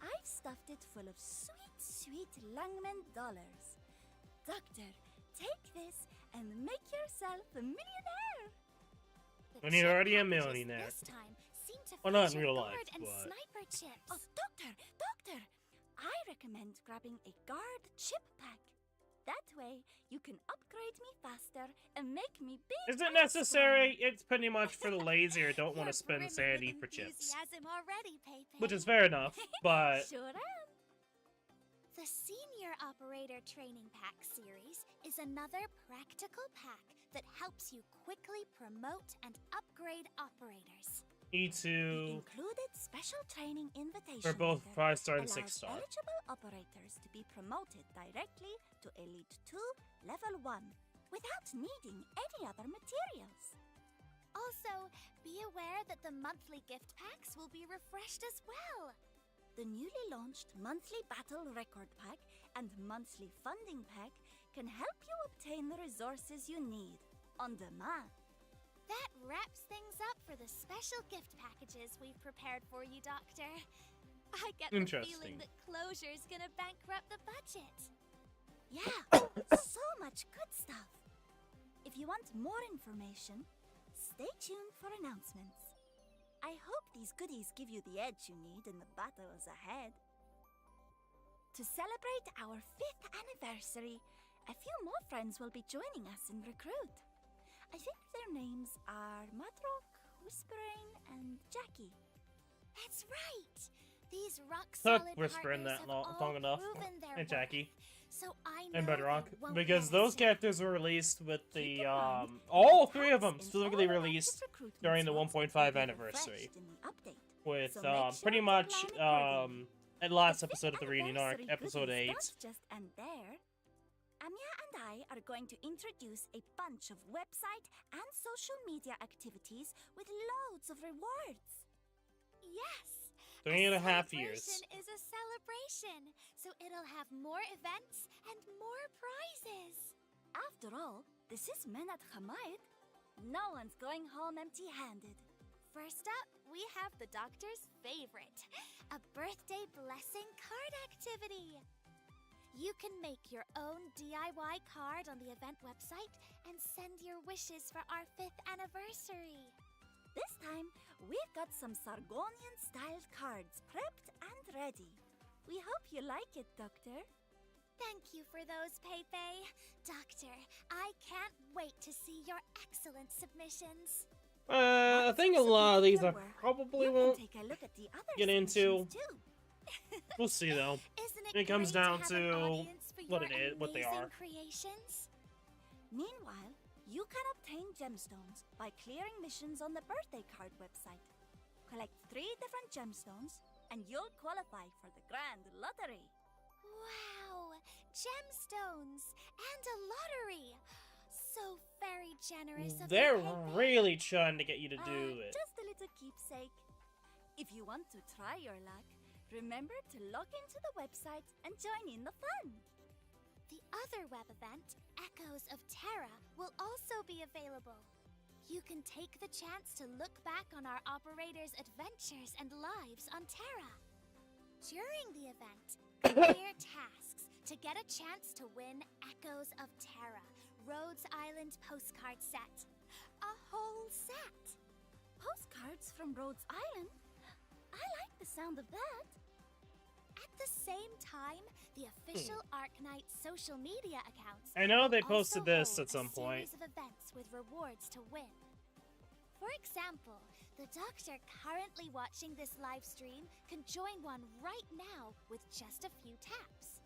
I've stuffed it full of sweet, sweet Langman dollars. Doctor, Take this and make yourself a millionaire. The When you're chip already a packages millionaire. This time seem to Well, not in feature real guard life, and but- sniper chips. Oh, doctor! I recommend grabbing a guard chip pack. That way, you can upgrade me faster and make me big. Is it and necessary? It's pretty much for the lazy or don't want to You're spend brimming sanity with for chips. enthusiasm already, Pepe. Which is fair enough, but Strong. Sure am. The Senior Operator Training Pack series is another practical pack that helps you quickly promote and upgrade operators. need The to included special training invitation for both letter 5-star and allows 6-star. eligible operators to be promoted directly to Elite 2 Level 1 without needing any other materials. Also, be aware that the monthly gift packs will be refreshed as well. The newly launched monthly battle record pack and monthly funding pack can help you obtain the resources you need on demand. That wraps things up for the special gift packages we've prepared for you, Doctor. I get the Interesting. feeling that closure's gonna bankrupt the budget. Yeah, so much good stuff. If you want more information, stay tuned for announcements. I hope these goodies give you the edge you need in the battles ahead. To celebrate our 5th anniversary, a few more friends will be joining us in Recruit. I think their names are Madrock, Whispering, and Jackie. That's right. These rock Took solid Whispering partners that have long all enough. proven their And Jackie. worth. So I know And Bedrock, they won't because those hesitate. characters were released with Keep the in mind, all the 3 of them tabs in specifically all active released recruitment during the slots 1.5 will be anniversary, refreshed in the update. with So make sure pretty to much plan accordingly. at last The 5th episode of the Reading Arc, anniversary episode goodies 8. don't just end there. Amia and I are going to introduce a bunch of website and social media activities with loads of rewards. Yes. 3.5 years. Celebration is a celebration, so it'll have more events and more prizes. After all, this is Menat Hamayt. No one's going home empty-handed. First up, we have the doctor's favorite, a birthday blessing card activity. You can make your own DIY card on the event website and send your wishes for our 5th anniversary. This time, we've got some Sargonian-styled cards prepped and ready. We hope you like it, Doctor. Thank you for those, Pepe. Doctor, I can't wait to see your excellent submissions. I think a lot of these I Work. probably You won't can take a look at the other get into. submissions, too. We'll see though. Isn't It comes great down have to an audience for what your it is- what they amazing are. creations? Meanwhile, you can obtain gemstones by clearing missions on the birthday card website. Collect 3 different gemstones, and you'll qualify for the grand lottery. Wow! Gemstones and a lottery! So very generous of They're you, Pepe. really trying to get you to do it. Just a little keepsake. If you want to try your luck, remember to log into the website and join in the fun. The other web event, Echoes of Terra, will also be available. You can take the chance to look back on our operators' adventures and lives on Terra. During the event, clear tasks to get a chance to win Echoes of Terra, Rhodes Island postcard set. A whole set! Postcards from Rhodes Island? I like the sound of that. At the same time, the official Arknights social media accounts I know they will posted also this hold at some a point. series of events with rewards to win. For example, the doctor currently watching this live stream can join one right now with just a few taps.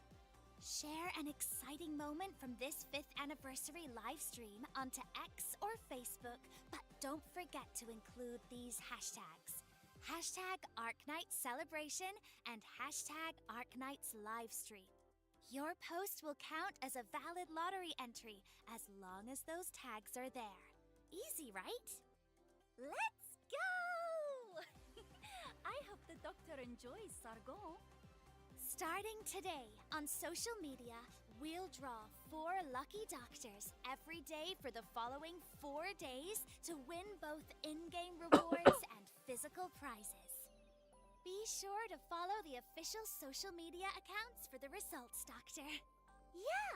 Share an exciting moment from this 5th anniversary live stream onto X or Facebook, but don't forget to include these hashtags. Hashtag Arknights Celebration and hashtag Arknights Livestream. Your post will count as a valid lottery entry as long as those tags are there. Easy, right? Let's go! I hope the doctor enjoys Sargon. Starting today on social media, we'll draw 4 lucky doctors every day for the following 4 days to win both in-game rewards and physical prizes. Be sure to follow the official social media accounts for the results, Doctor. Yeah!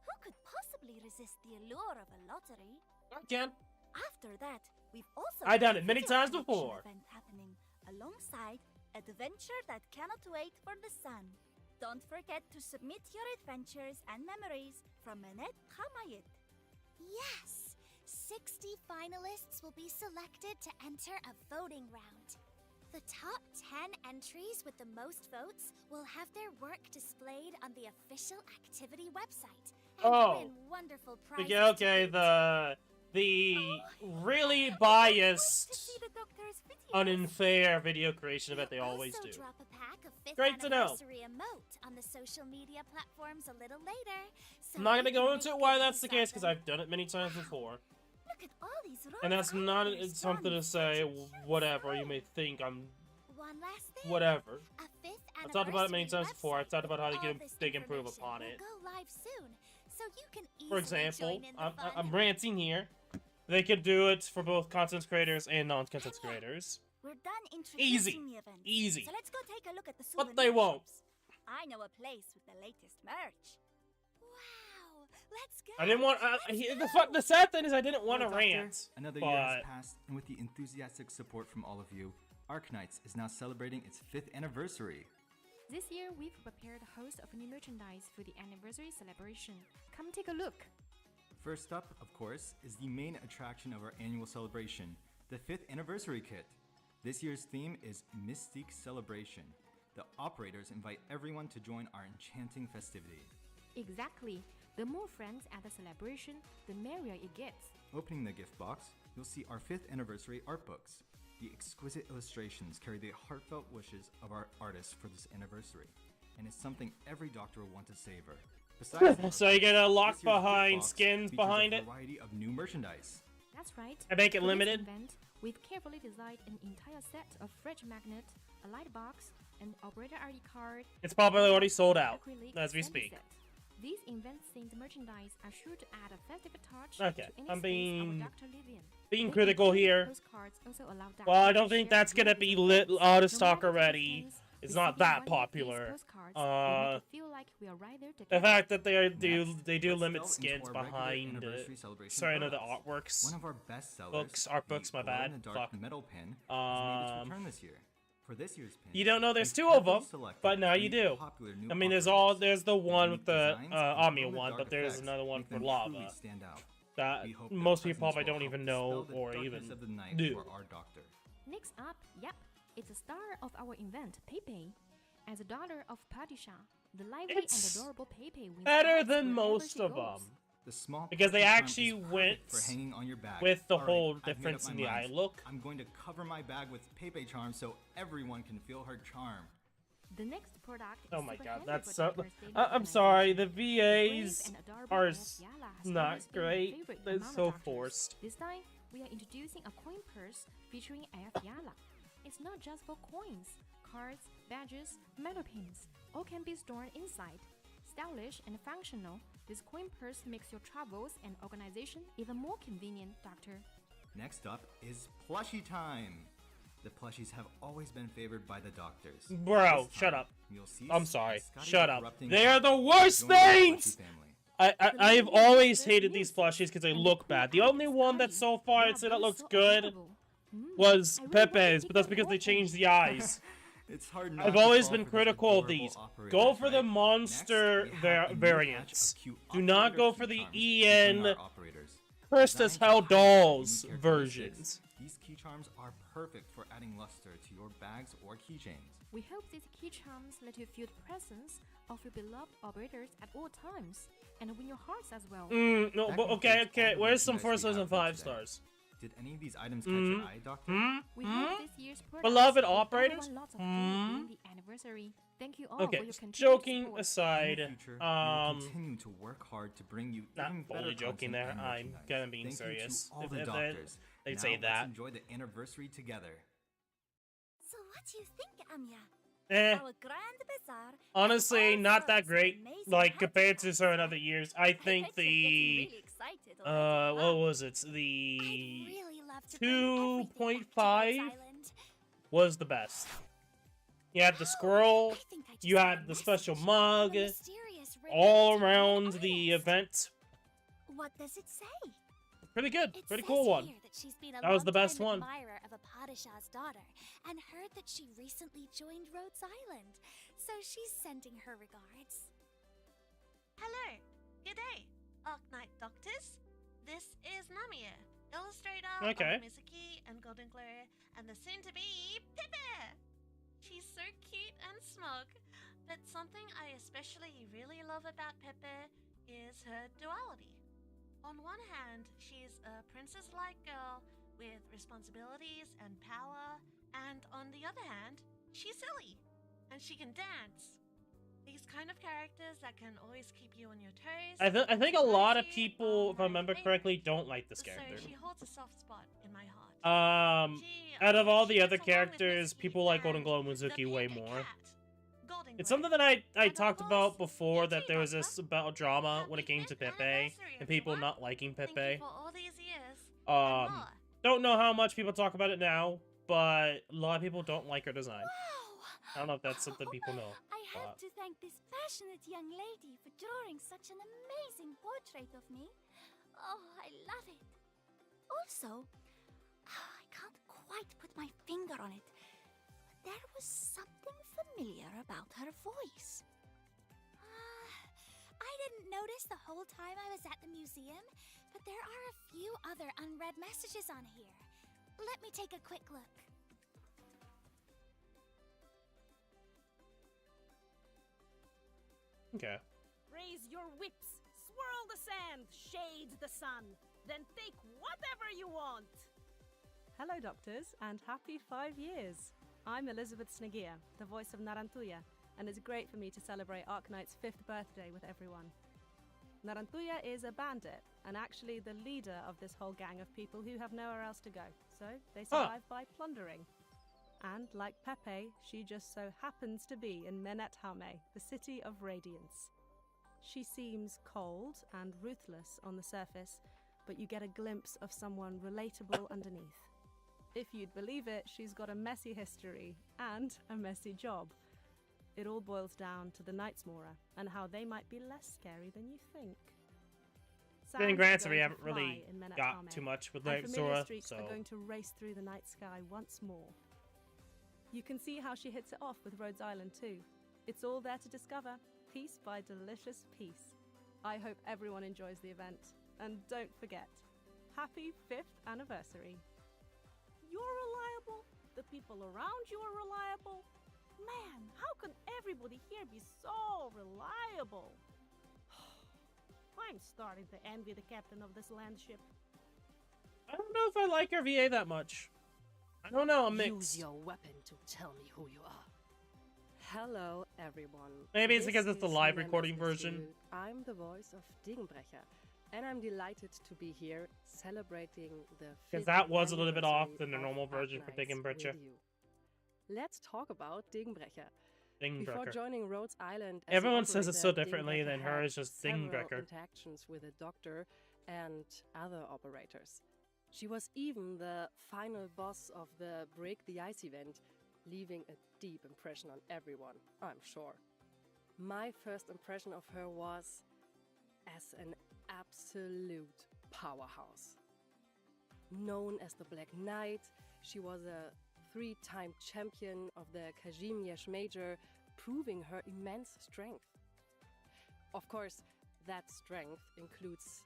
Who could possibly resist the allure of a lottery. I can. After that, we've also I've done got it many a times collection before. event happening alongside Adventure That Cannot Wait for the Sun. Don't forget to submit your adventures and memories from Manette Hamayit. Yes! 60 finalists will be selected to enter a voting round. The top 10 entries with the most votes will have their work displayed on the official activity website and win wonderful prizes. Okay, the really To biased, see the doctor's videos. unfair video creation event they We'll always also do. drop a pack of 5th Great to know. anniversary emote on the social media platforms a little later. So I'm not you gonna can go make into good why that's use the of case because them. I've done it many times before, Look at all these and that's raw not colors something drawn to say. in such a cute Whatever you style. may think, I'm One last thing. whatever. A 5th I've talked about it many anniversary times before. I've website talked about how with to all get this they can improve information upon will it. Go live soon, so you can For easily example, join in the fun. I'm ranting here. They could do it for both content creators and non-content creators. We're done introducing Easy. the event. Easy. So let's go take a look at the But souvenir they won't. shops. I know a place with the latest merch. Wow, let's go. I didn't want. Let's The sad thing is I didn't want to Hello, Doctor. rant. Another but year has passed, and with the enthusiastic support from all of you, Arknights is now celebrating its 5th anniversary. This year, we've prepared a host of new merchandise for the anniversary celebration. Come take a look. First up, of course, is the main attraction of our annual celebration, the 5th anniversary kit. This year's theme is Mystique Celebration. The operators invite everyone to join our enchanting festivity. Exactly. The more friends at the celebration, the merrier it gets. Opening the gift box, you'll see our 5th anniversary art books. The exquisite illustrations carry the heartfelt wishes of our artists for this anniversary, and it's something every doctor will want to savor. Besides the So you get a this lock year's gift behind box skins features behind a it. variety of new merchandise. That's right. I make it For this limited. event, we've carefully designed an entire set of fridge magnet, a light box, an operator ID card. It's probably already sold out acrylic as we assembly speak. set. These event-themed merchandise are sure to add a festive touch Okay, to any I'm space being- our doctor live in. Being They critical include here. postcards also allow Well, I doctors don't to think share that's gonna ideas be with lit friends. out of No stock matter the already. distance, It's not receiving that one of these popular. postcards will make it feel like we are right there The together. fact that they Next, do let's limit delve into skins our regular behind anniversary celebration certain of the products. artworks. One of our best sellers, Books, art books, my the bad. glow-in-the-dark Fuck. metal pin, has made its Um, return this year. For this year's pin, You don't know there's we've two of carefully them, selected but now you 3 do. popular new I mean, there's operators. the one with unique the designs and Omnia one, glow-in-the-dark but there's effects another one make for them lava truly stand out. that We hope their most people presence probably will don't help even dispel know the or darkness even of the night do. for our doctor. Next up, yep, it's the star of our event, Pepe. As a daughter of Padishah, the lively It's and adorable Pepe wins better hearts than wherever most she of goes. them. The small Because they puffy charm actually is perfect went for hanging on your bag. with the All right, whole I've made up difference my in the eye mind. look. I'm going to cover my bag with Pepe charm so everyone can feel her charm. The next product Oh is my super god, handy that's for so. doctors daily I'm sorry, the organization. VAs The brave and adorable are Ayaf Yala has not always been my great. favorite They're among the so doctors. forced. This time, we are introducing a coin purse featuring Ayaf Yala. It's not just for coins. Cards, badges, metal pins, all can be stored inside. Stylish and functional, this coin purse makes your travels and organization even more convenient, Doctor. Next up is plushie time. The plushies have always been favored by the doctors. Bro, This shut time, up. you'll see I'm sorry. Scotty's Shut up. erupting They are the tongue. worst Join the plushie things! family. I've always hated these plushies because they look bad. The only one that so far I'd say that looks good was Pepe's, but that's because they changed the eyes. It's hard not I've to always fall been for this critical of adorable these. operators, Go for the right? monster Next, we have a new variants. batch of cute Do not operator go for key the charms featuring EN our operators. Cursed as Designed to Hell highlight their Dolls unique versions. characteristics, these key charms are perfect for adding luster to your bags or keychains. We hope these key charms let you feel the presence of your beloved operators at all times, and win your hearts as well. No, That but okay, concludes all the where's some merchandise 4 stars we and have for 5 today. stars? Did any of these items catch your eye, Doctor? We hope this year's products Beloved will operators? everyone lots of joy during the anniversary. Thank you all for Okay, your continued joking support. In aside, the future, we will continue to work hard to bring you not even better fully joking content there, and I'm merchandise. kinda being Thank serious. You to all If- the if doctors. they'd Now say let's that. enjoy the anniversary together. So what do you think, Anya? eh, Our grand bazaar. has honestly, all not that sorts of great. amazing Like, compared to handicrafts. certain other years, I I think bet you're getting the, really excited already, what huh? was it? I'd The really love to bring everything back to 2.5 Rhodes Island. was the best. You had the scroll, I think I just you got had a the special message mug, from a mysterious radio all to the around the artist. event. What does it say? Pretty good. It Pretty says cool one. here that she's been a That was the best long-time one. admirer of a Padishah's daughter and heard that she recently joined Rhodes Island. So she's sending her regards. Hello, good day, Arknight Doctors. This is Namia, illustrator Okay. of Mizuki and Golden Glow, and the soon-to-be Pippa. She's so cute and smug, but something I especially really love about Pippa is her duality. On one hand, she's a princess-like girl with responsibilities and power, and on the other hand, she's silly, and she can dance. These kind of characters that can always keep you on your toes. I think a lot of Rosie people, are if I remember my correctly, don't like this favorite. character. So she holds a soft spot in my heart. Out of all the She other gets along with characters, Mizuki people like Golden and Glow and the Mizuki way pink more. cat, Golden It's Glow. something that I And of talked course, about before, you that too, there was Doctor. this about drama when it Happy came to fifth Pepe, anniversary, and people everyone. not liking Thank you Pepe. for all these years. and more. Don't know how much people talk about it now, but a lot of people don't like her design. Wow! I don't know if that's something people know. I have but- to thank this passionate young lady for drawing such an amazing portrait of me. Oh, I love it. Also, I can't quite put my finger on it, but there was something familiar about her voice. I didn't notice the whole time I was at the museum, but there are a few other unread messages on here. Let me take a quick look. Okay. Raise your whips, swirl the sand, shade the sun, then take whatever you want. Hello, doctors, and happy 5 years. I'm Elizabeth Snagia, the voice of Narantuya, and it's great for me to celebrate Arknight's 5th birthday with everyone. Narantuya is a bandit, and actually the leader of this whole gang of people who have nowhere else to go, so they survive by plundering. And like Pepe, she just so happens to be in Menethame, the city of radiance. She seems cold and ruthless on the surface, but you get a glimpse of someone relatable underneath. If you'd believe it, she's got a messy history and a messy job. It all boils down to the Knightsmora and how they might be less scary than you think. Then Sands are granted, we going to haven't fly really in got Menethame, too much with and familiar Zora, streaks so... are going to race through the night sky once more. You can see how she hits it off with Rhodes Island too. It's all there to discover, piece by delicious piece. I hope everyone enjoys the event. And don't forget, happy 5th anniversary. You're reliable, the people around you are reliable. Man, how can everybody here be so reliable? I'm starting to envy the captain of this land ship. I don't know if I like her VA that much. I don't know, I'm mixed. Use your weapon to tell me who you are. Hello, everyone. Maybe it's This because it's the is live Nemesis recording version. Dude. I'm the voice of Dingbrecher, and I'm delighted to be here celebrating the 5th Because that was a little bit off anniversary than the of normal version for Arknights Dingbrecher. with you. Let's talk about Dingbrecher. Before Dingbrecher. joining Rhodes Island, as the Everyone says it so operator, differently than Dingbrecher her, had it's just several Dingbrecher. interactions with a doctor and other operators. She was even the final boss of the Break the Ice event, leaving a deep impression on everyone, I'm sure. My first impression of her was as an absolute powerhouse. Known as the Black Knight, she was a 3-time champion of the Kazimierz Major, proving her immense strength. Of course, that strength includes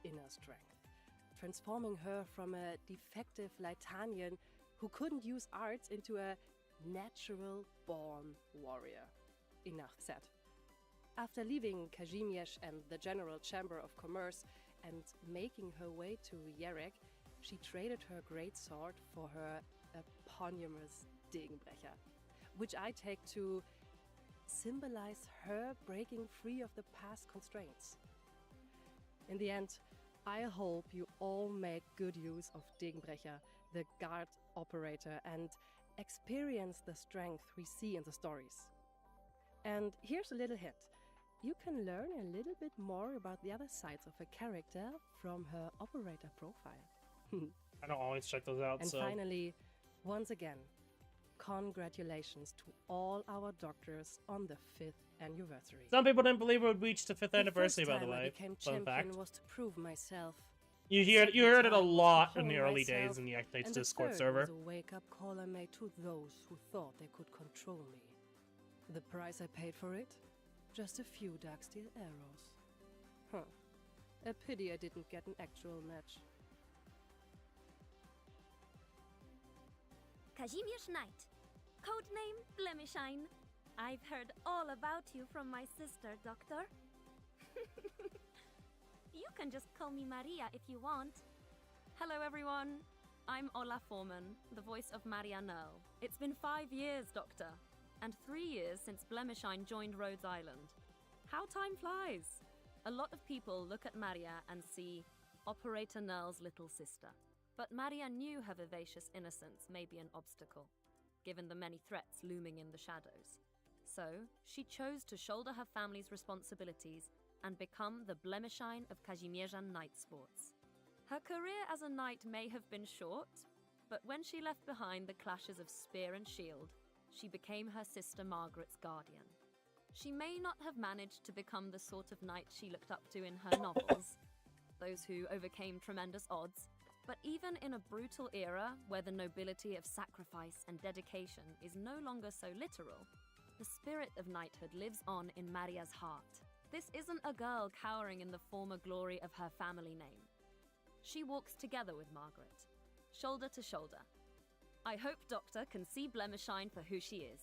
inner strength, transforming her from a defective Lytanian who couldn't use arts into a natural-born warrior. Enough said. After leaving Kazimierz and the General Chamber of Commerce and making her way to Yerek, she traded her great sword for her eponymous Dingbrecher, which I take to symbolize her breaking free of the past constraints. In the end, I hope you all make good use of Dingbrecher, the guard operator, and experience the strength we see in the stories. And here's a little hint. You can learn a little bit more about the other sides of a character from her operator profile. I don't always check those out, And so... finally, once again, congratulations to all our doctors on the 5th anniversary. Some people didn't believe it would reach the 5th The anniversary, first by the time I way. became Fun fact. champion was to prove myself. You Second heard it a time was to lot in the hone early myself, days in the Arknights and the Discord third server. was a wake-up call I made to those who thought they could control me. The price I paid for it? Just a few darksteel arrows. Huh. A pity I didn't get an actual match. Kazimir's Knight. Codename Blemishine. I've heard all about you from my sister, Doctor. You can just call me Maria if you want. Hello everyone, I'm Ola Foreman, the voice of Maria Nerl. It's been 5 years, Doctor, and 3 years since Blemishine joined Rhodes Island. How time flies! A lot of people look at Maria and see Operator Nerl's little sister. But Maria knew her vivacious innocence may be an obstacle, given the many threats looming in the shadows. So, she chose to shoulder her family's responsibilities and become the Blemishine of Kazimierzan night sports. Her career as a knight may have been short, but when she left behind the clashes of spear and shield, she became her sister Margaret's guardian. She may not have managed to become the sort of knight she looked up to in her novels, those who overcame tremendous odds, but even in a brutal era where the nobility of sacrifice and dedication is no longer so literal, the spirit of knighthood lives on in Maria's heart. This isn't a girl cowering in the former glory of her family name. She walks together with Margaret, shoulder to shoulder. I hope Doctor can see Blemishine for who she is.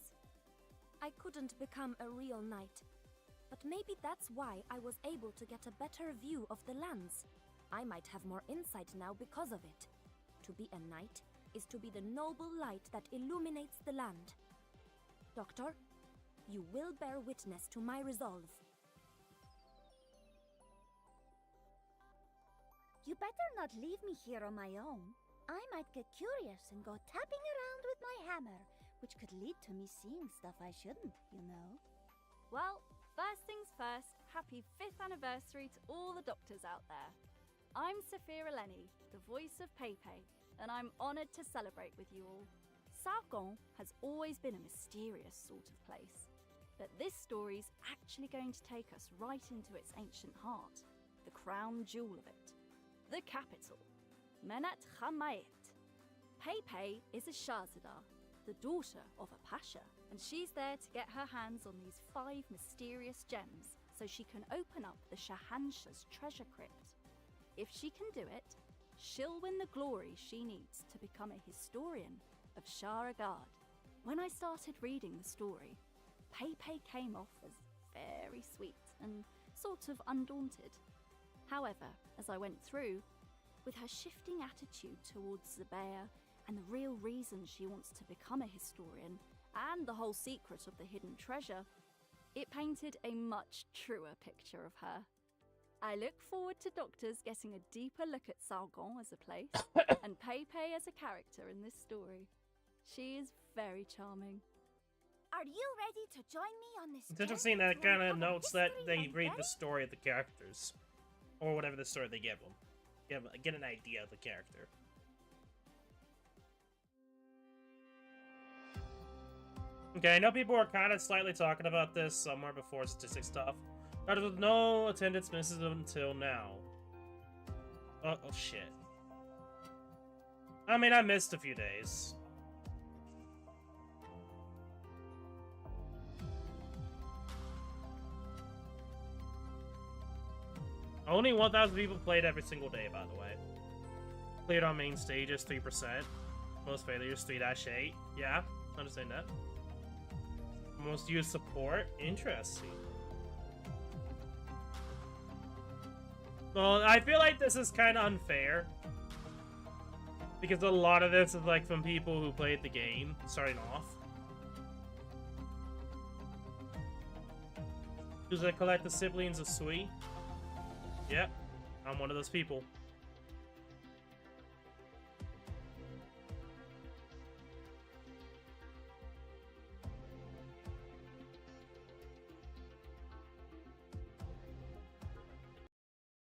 I couldn't become a real knight, but maybe that's why I was able to get a better view of the lands. I might have more insight now because of it. To be a knight is to be the noble light that illuminates the land. Doctor, you will bear witness to my resolve. You better not leave me here on my own. I might get curious and go tapping around with my hammer, which could lead to me seeing stuff I shouldn't, you know. Well, first things first, happy 5th anniversary to all the doctors out there. I'm Saphira Lenny, the voice of Pepe, and I'm honoured to celebrate with you all. Sargon has always been a mysterious sort of place, but this story's actually going to take us right into its ancient heart, the crown jewel of it, the capital, Menat Hamayit. Pepe is a Shahzada, the daughter of a Pasha, and she's there to get her hands on these 5 mysterious gems so she can open up the Shahanshah's treasure crypt. If she can do it, she'll win the glory she needs to become a historian of Shahregard. When I started reading the story, Pepe came off as very sweet and sort of undaunted. However, as I went through, with her shifting attitude towards the bear and the real reason she wants to become a historian and the whole secret of the hidden treasure, it painted a much truer picture of her. I look forward to doctors getting a deeper look at Sargon as a place and Pepe as a character in this story. She is very charming. Are you ready to join me on this? It's interesting that it kind of notes that they history read and the story of the characters. Or whatever the story they give them. Get an idea of the character. Okay, I know people were kind of slightly talking about this somewhere before statistic stuff. But with no attendance misses until now. Oh shit. I mean, I missed a few days. Only 1,000 people played every single day, by the way. Cleared on main stages, 3%. Most failures, 3-8. Yeah, understand that. Most used support, interesting. Well, I feel like this is kind of unfair. Because a lot of this is like from people who played the game, starting off. Does I collect the siblings of Sui? Yep, I'm one of those people.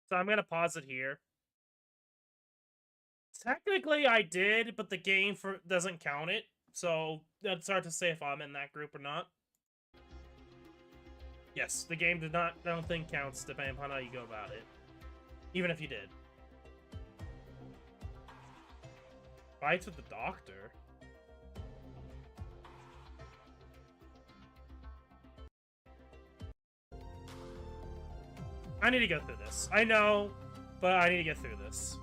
So I'm gonna pause it here. Technically I did, but the game doesn't count it. So it's hard to say if I'm in that group or not. Yes, the game did not, I don't think, counts depending upon how you go about it. Even if you did. Fights with the doctor? I need to go through this. I know, but I need to get through this.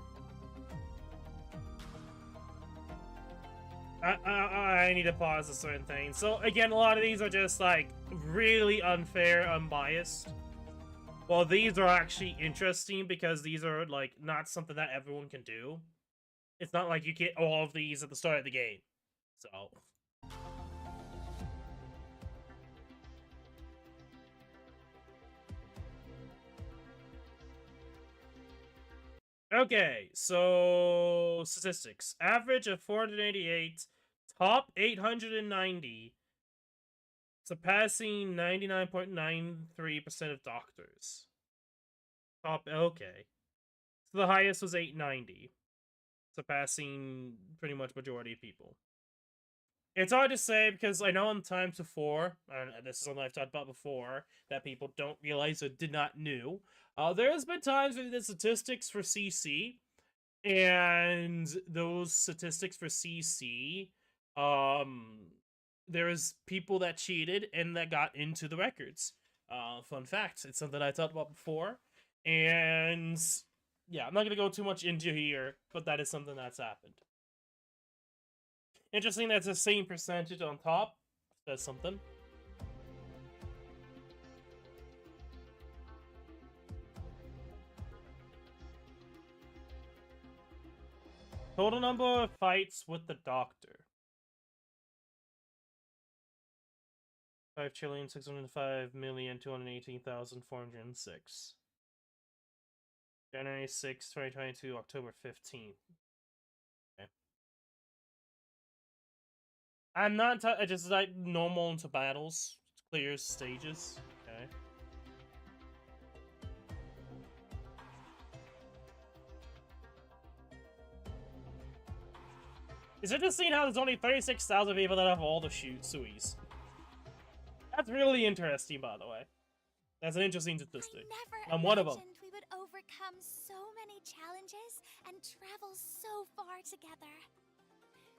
I need to pause a certain thing. So again, a lot of these are just like really unfair, unbiased. Well, these are actually interesting because these are like not something that everyone can do. It's not like you get all of these at the start of the game. So okay, so statistics. Average of 488, top 890, surpassing 99.93% of doctors. Top, okay. So the highest was 890, surpassing pretty much majority of people. It's hard to say because I know in times before, and this is something I've talked about before, that people don't realize or did not know. There has been times with the statistics for CC, and those statistics for CC, there's people that cheated and that got into the records. Fun fact, it's something I talked about before, and yeah, I'm not going to go too much into here, but that is something that's happened. Interesting that's the same percentage on top. Says something. Total number of fights with the doctor. 5,605,218,406. January 6, 2022, October 15th. Okay. I'm not I just like normal into battles. Clear stages. Okay. It's interesting how there's only 36,000 people that have all the suis. That's really interesting, by the way. That's an interesting statistic. I'm one of them. We would overcome so many challenges and travel so far together.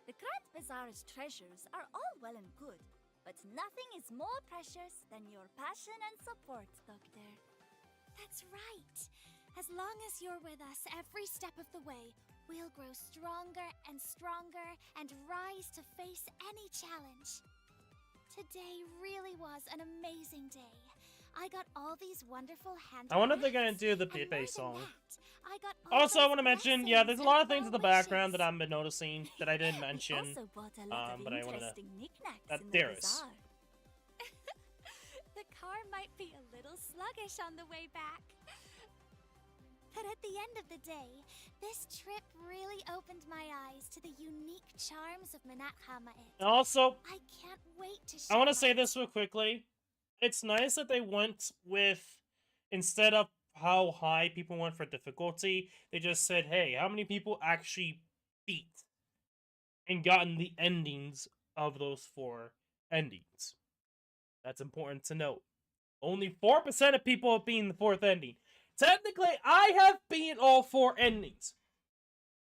The Grand Bazaar's treasures are all well and good, but nothing is more precious than your passion and support, Doctor. That's right. As long as you're with us every step of the way, we'll grow stronger and stronger and rise to face any challenge. Today really was an amazing day. I got all these wonderful hand. I wonder if they're gonna do the Pepe song. Also, I want to mention, yeah, there's a lot of things in the background that I've been noticing that I didn't mention. But I wanted to. That there is. The car might be a little sluggish on the way back. But at the end of the day, this trip really opened my eyes to the unique charms of Minathama. Also, I can't wait to I want to say this real quickly. It's nice that they went with, instead of how high people went for difficulty, they just said, hey, how many people actually beat and gotten the endings of those 4 endings? That's important to note. Only 4% of people have beaten the 4th ending. Technically, I have beaten all 4 endings.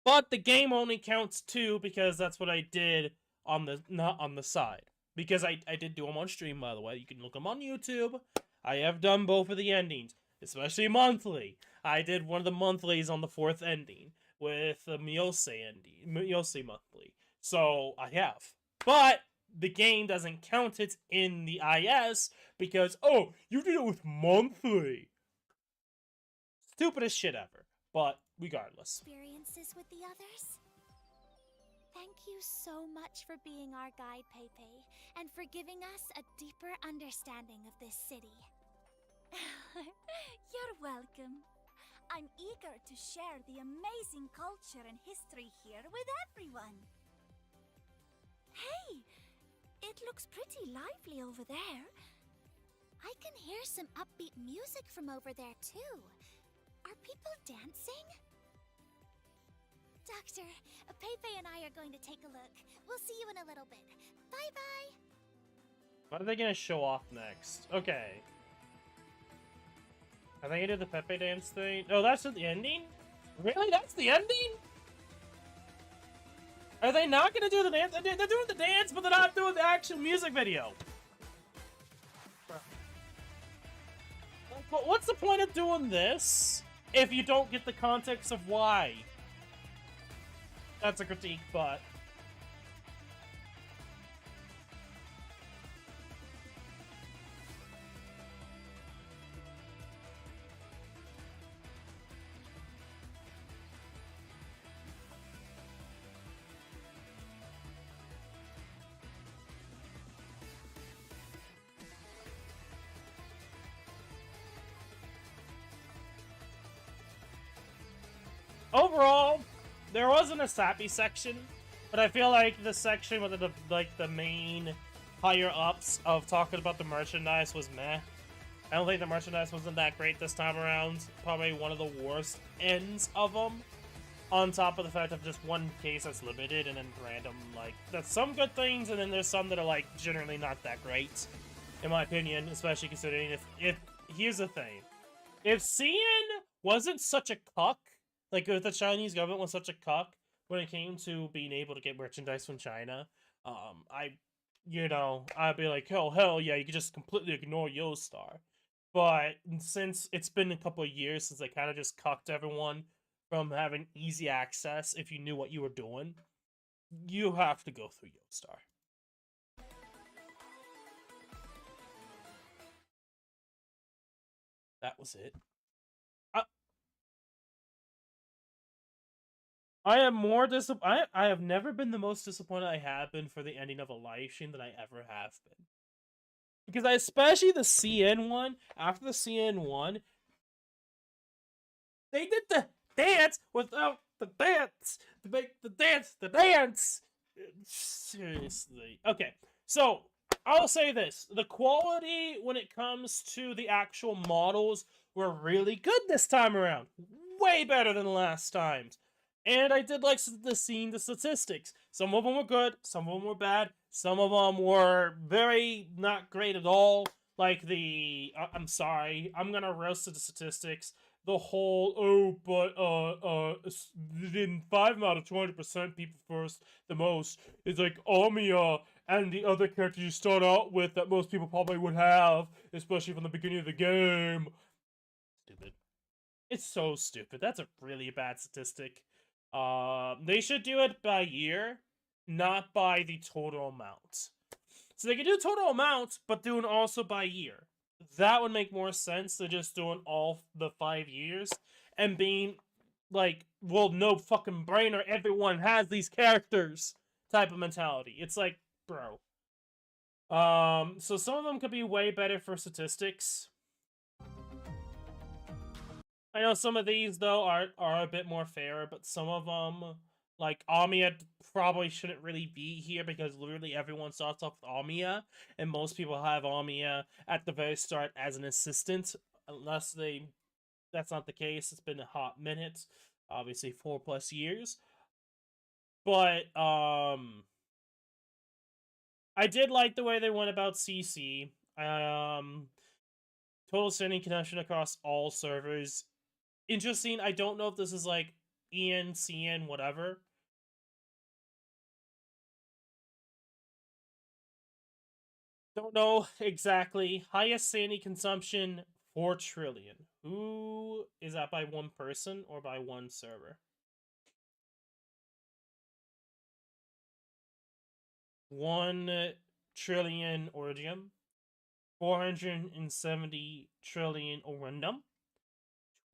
But the game only counts 2 because that's what I did on the not on the side. Because I did do them on stream, by the way. You can look them on YouTube. I have done both of the endings, especially monthly. I did one of the monthlies on the 4th ending with the Miyose ending, Miyose monthly. So I have. But the game doesn't count it in the IS because, oh, you did it with monthly. Stupidest shit ever. But regardless. Experiences with the others? Thank you so much for being our guide, Pepe, and for giving us a deeper understanding of this city. You're welcome. I'm eager to share the amazing culture and history here with everyone. Hey, it looks pretty lively over there. I can hear some upbeat music from over there, too. Are people dancing? Doctor, Pepe and I are going to take a look. We'll see you in a little bit. Bye-bye! What are they gonna show off next? Okay. I think I did the Pepe dance thing. Oh, that's the ending? Really? That's the ending? Are they not gonna do the dance? They're doing the dance, but they're not doing the actual music video. But what's the point of doing this if you don't get the context of why? That's a critique, but... Overall, there wasn't a sappy section, but I feel like the section with the main higher ups of talking about the merchandise was meh. I don't think the merchandise wasn't that great this time around. Probably one of the worst ends of them. On top of the fact of just one case that's limited and then random, like, that's some good things, and then there's some that are, like, generally not that great, in my opinion, especially considering if here's the thing. If CN wasn't such a cuck, like, if the Chinese government was such a cuck when it came to being able to get merchandise from China, I'd be like, hell yeah, you could just completely ignore Yostar. But since it's been a couple of years since they kind of just cucked everyone from having easy access if you knew what you were doing, you have to go through Yostar. That was it. I am more disappointed. I have never been the most disappointed I have been for the ending of a live stream than I ever have been. Because especially the CN one, after the CN one, they did the dance without the dance to make the dance. Seriously. Okay, so I'll say this. The quality when it comes to the actual models were really good this time around. Way better than last times. And I did like seeing the statistics. Some of them were good, some of them were bad, some of them were very not great at all. Like I'm sorry, I'm gonna roast the statistics. The whole, in 5 out of 20% people first, the most, is like Amiya and the other characters you start out with that most people probably would have, especially from the beginning of the game. Stupid. It's so stupid. That's a really bad statistic. They should do it by year, not by the total amount. So they can do total amount, but doing also by year. That would make more sense than just doing all the 5 years and being like, well, no fucking brainer, everyone has these characters type of mentality. It's like, bro. So some of them could be way better for statistics. I know some of these, though, are a bit more fair, but some of them, like, Amiya probably shouldn't really be here because literally everyone starts off with Amiya, and most people have Amiya at the very start as an assistant, unless that's not the case. It's been a hot minute, obviously 4+ years. But, I did like the way they went about CC. Total sending connection across all servers. Interesting. I don't know if this is like EN, CN, whatever. Don't know exactly. Highest sandy consumption, 4 trillion. Who is that by one person or by one server? 1 trillion Ordium. 470 trillion Orundum.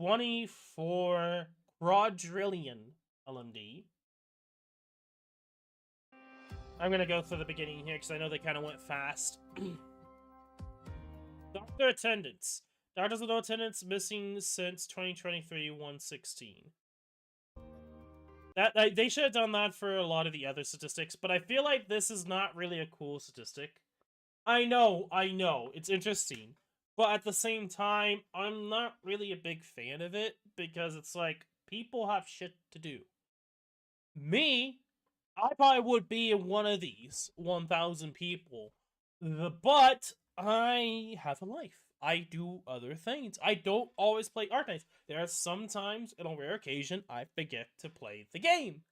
24 quadrillion LMD. I'm gonna go through the beginning here because I know they kind of went fast. Doctor attendance. Doctors with no attendance missing since 2023 116. They should have done that for a lot of the other statistics, but I feel like this is not really a cool statistic. I know, it's interesting. But at the same time, I'm not really a big fan of it, because it's like, people have shit to do. Me, I probably would be one of these 1,000 people. But I have a life. I do other things. I don't always play Arknights. There are sometimes, on a rare occasion, I forget to play the game.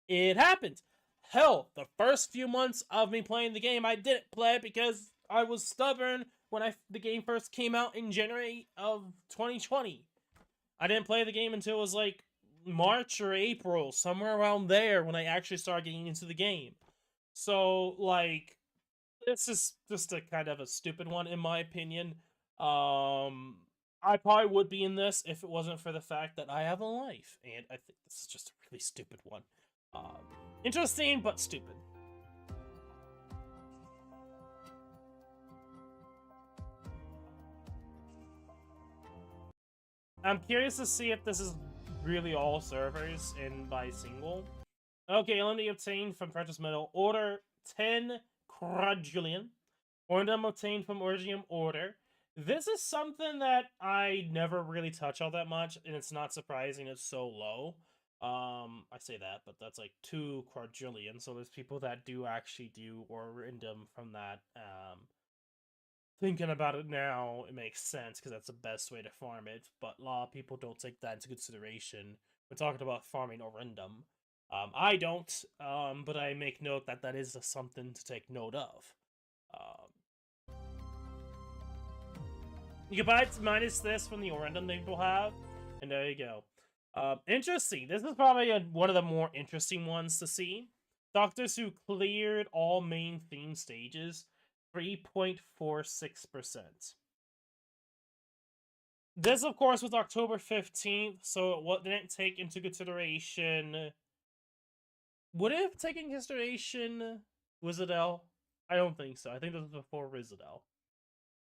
It happens. Hell, the first few months of me playing the game, I didn't play it because I was stubborn when the game first came out in January of 2020. I didn't play the game until it was like March or April, somewhere around there, when I actually started getting into the game. So, like, this is just a kind of a stupid one, in my opinion. I probably would be in this if it wasn't for the fact that I have a life, and I think this is just a really stupid one. Interesting, but stupid. I'm curious to see if this is really all servers and by single. Okay, LMD obtained from Precious Metal. Order 10 quadrillion. Orndom obtained from Orgium Order. This is something that I never really touch all that much, and it's not surprising it's so low. I say that, but that's like 2 quadrillion, so there's people that do actually do Orndom from that. Thinking about it now, it makes sense, because that's the best way to farm it, but a lot of people don't take that into consideration when talking about farming Orndom. I don't, but I make note that that is something to take note of. You can buy it minus this from the Orndom that people have, and there you go. Interesting. This is probably one of the more interesting ones to see. Doctors who cleared all main theme stages, 3.46%. This, of course, was October 15th, so it didn't take into consideration... Would it have taken into consideration Wizardell? I don't think so. I think this was before Wizardell.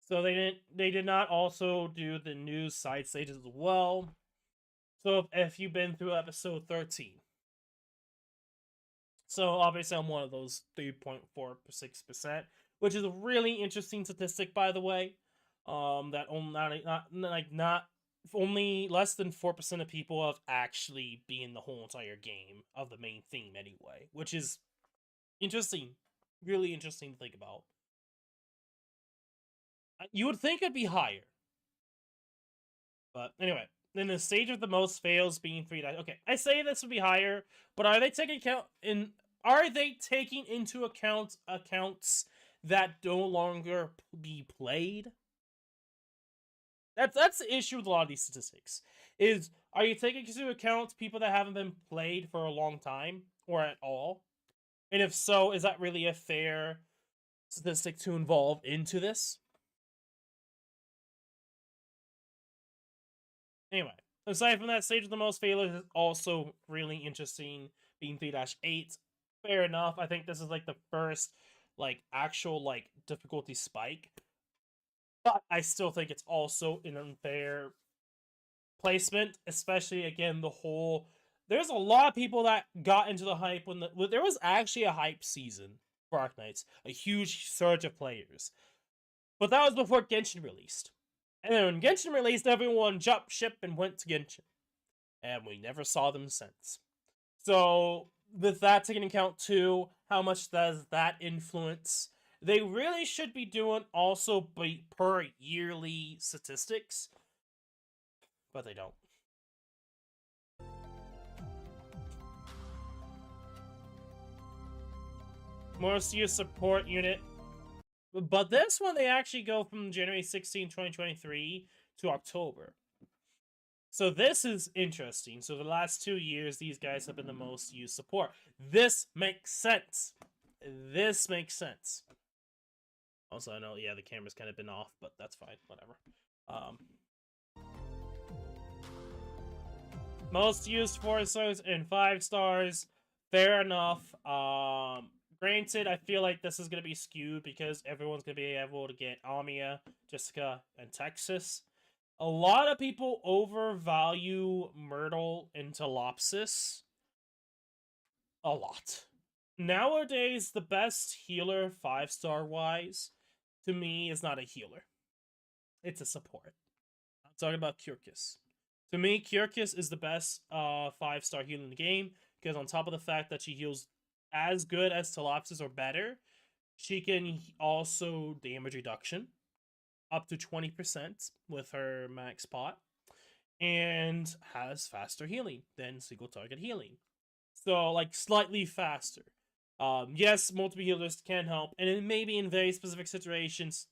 So they did not also do the new side stages as well. So if you've been through episode 13. So obviously I'm one of those 3.46%, which is a really interesting statistic, by the way. That only less than 4% of people have actually been the whole entire game of the main theme anyway, which is interesting. Really interesting to think about. You would think it'd be higher. But anyway, then the stage with the most fails being 3 dice. Okay, I say this would be higher, but are they taking into account accounts that no longer be played? That's the issue with a lot of these statistics. Are you taking into account people that haven't been played for a long time or at all? And if so, is that really a fair statistic to involve into this? Anyway, aside from that, stage with the most failures is also really interesting, being 3-8. Fair enough. I think this is like the first actual difficulty spike. But I still think it's also an unfair placement, especially again there's a lot of people that got into the hype when there was actually a hype season for Arknights, a huge surge of players. But that was before Genshin released. And then when Genshin released, everyone jumped ship and went to Genshin. And we never saw them since. So, with that taken into account too, how much does that influence? They really should be doing also per yearly statistics. But they don't. Most used support unit. But this one, they actually go from January 16, 2023 to October. So this is interesting. So the last 2 years, these guys have been the most used support. This makes sense. This makes sense. Also, I know, yeah, the camera's kind of been off, but that's fine. Whatever. Most used 4 stars and 5 stars. Fair enough. Granted, I feel like this is going to be skewed because everyone's going to be able to get Amia, Jessica, and Texas. A lot of people overvalue Myrtle and Telopsis. A lot. Nowadays, the best healer 5-star wise, to me, is not a healer. It's a support. I'm talking about Kyrkis. To me, Kyrkis is the best 5-star healer in the game, because on top of the fact that she heals as good as Telopsis or better, she can also damage reduction. up to 20% with her max pot, and has faster healing than single target healing. So, like, slightly faster. Yes, multiple healers can help, and then maybe in very specific situations,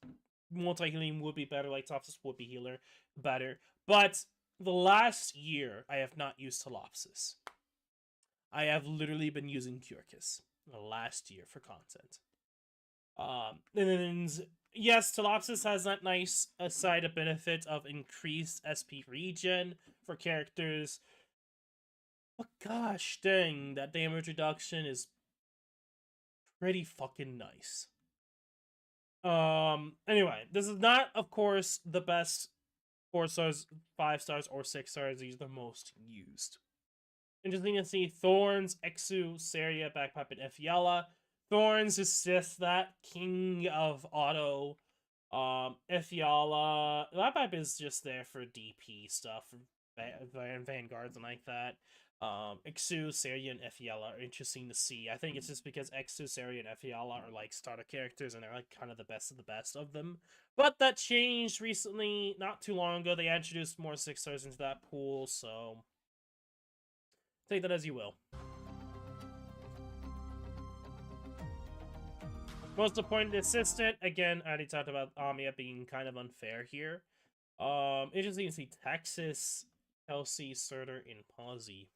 multi-healing would be better, like Topsis would be healer better. But the last year, I have not used Telopsis. I have literally been using Curcus the last year for content. And yes, Telopsis has that nice side benefit of increased SP regen for characters. But gosh dang, that damage reduction is pretty fucking nice. Anyway, this is not, of course, the best 4 stars, 5 stars, or 6 stars. These are the most used. Interesting to see Thorns, Exu, Saria, Backpipe, and Efiala. Thorns is just that king of auto. Efiala, Backpipe is just there for DP stuff, Vanguards and like that. Exu, Saria, and Efiala are interesting to see. I think it's just because Exu, Saria, and Efiala are like starter characters and they're like kind of the best of them. But that changed recently, not too long ago. They introduced more 6 stars into that pool, so take that as you will. Most appointed assistant, again, I already talked about Amiya being kind of unfair here. Interesting to see Texas, Kelsey, Surtur, and Pawsey.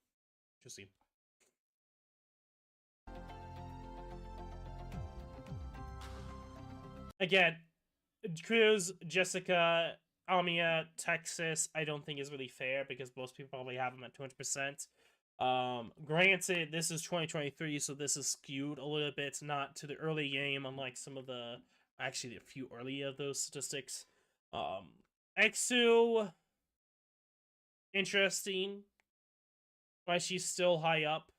Interesting. Again, Cruz, Jessica, Amiya, Texas, I don't think is really fair because most people probably have them at 200%. Granted, this is 2023, so this is skewed a little bit, not to the early game, unlike some of the, actually a few early of those statistics. Exu, interesting. Why she's still high up.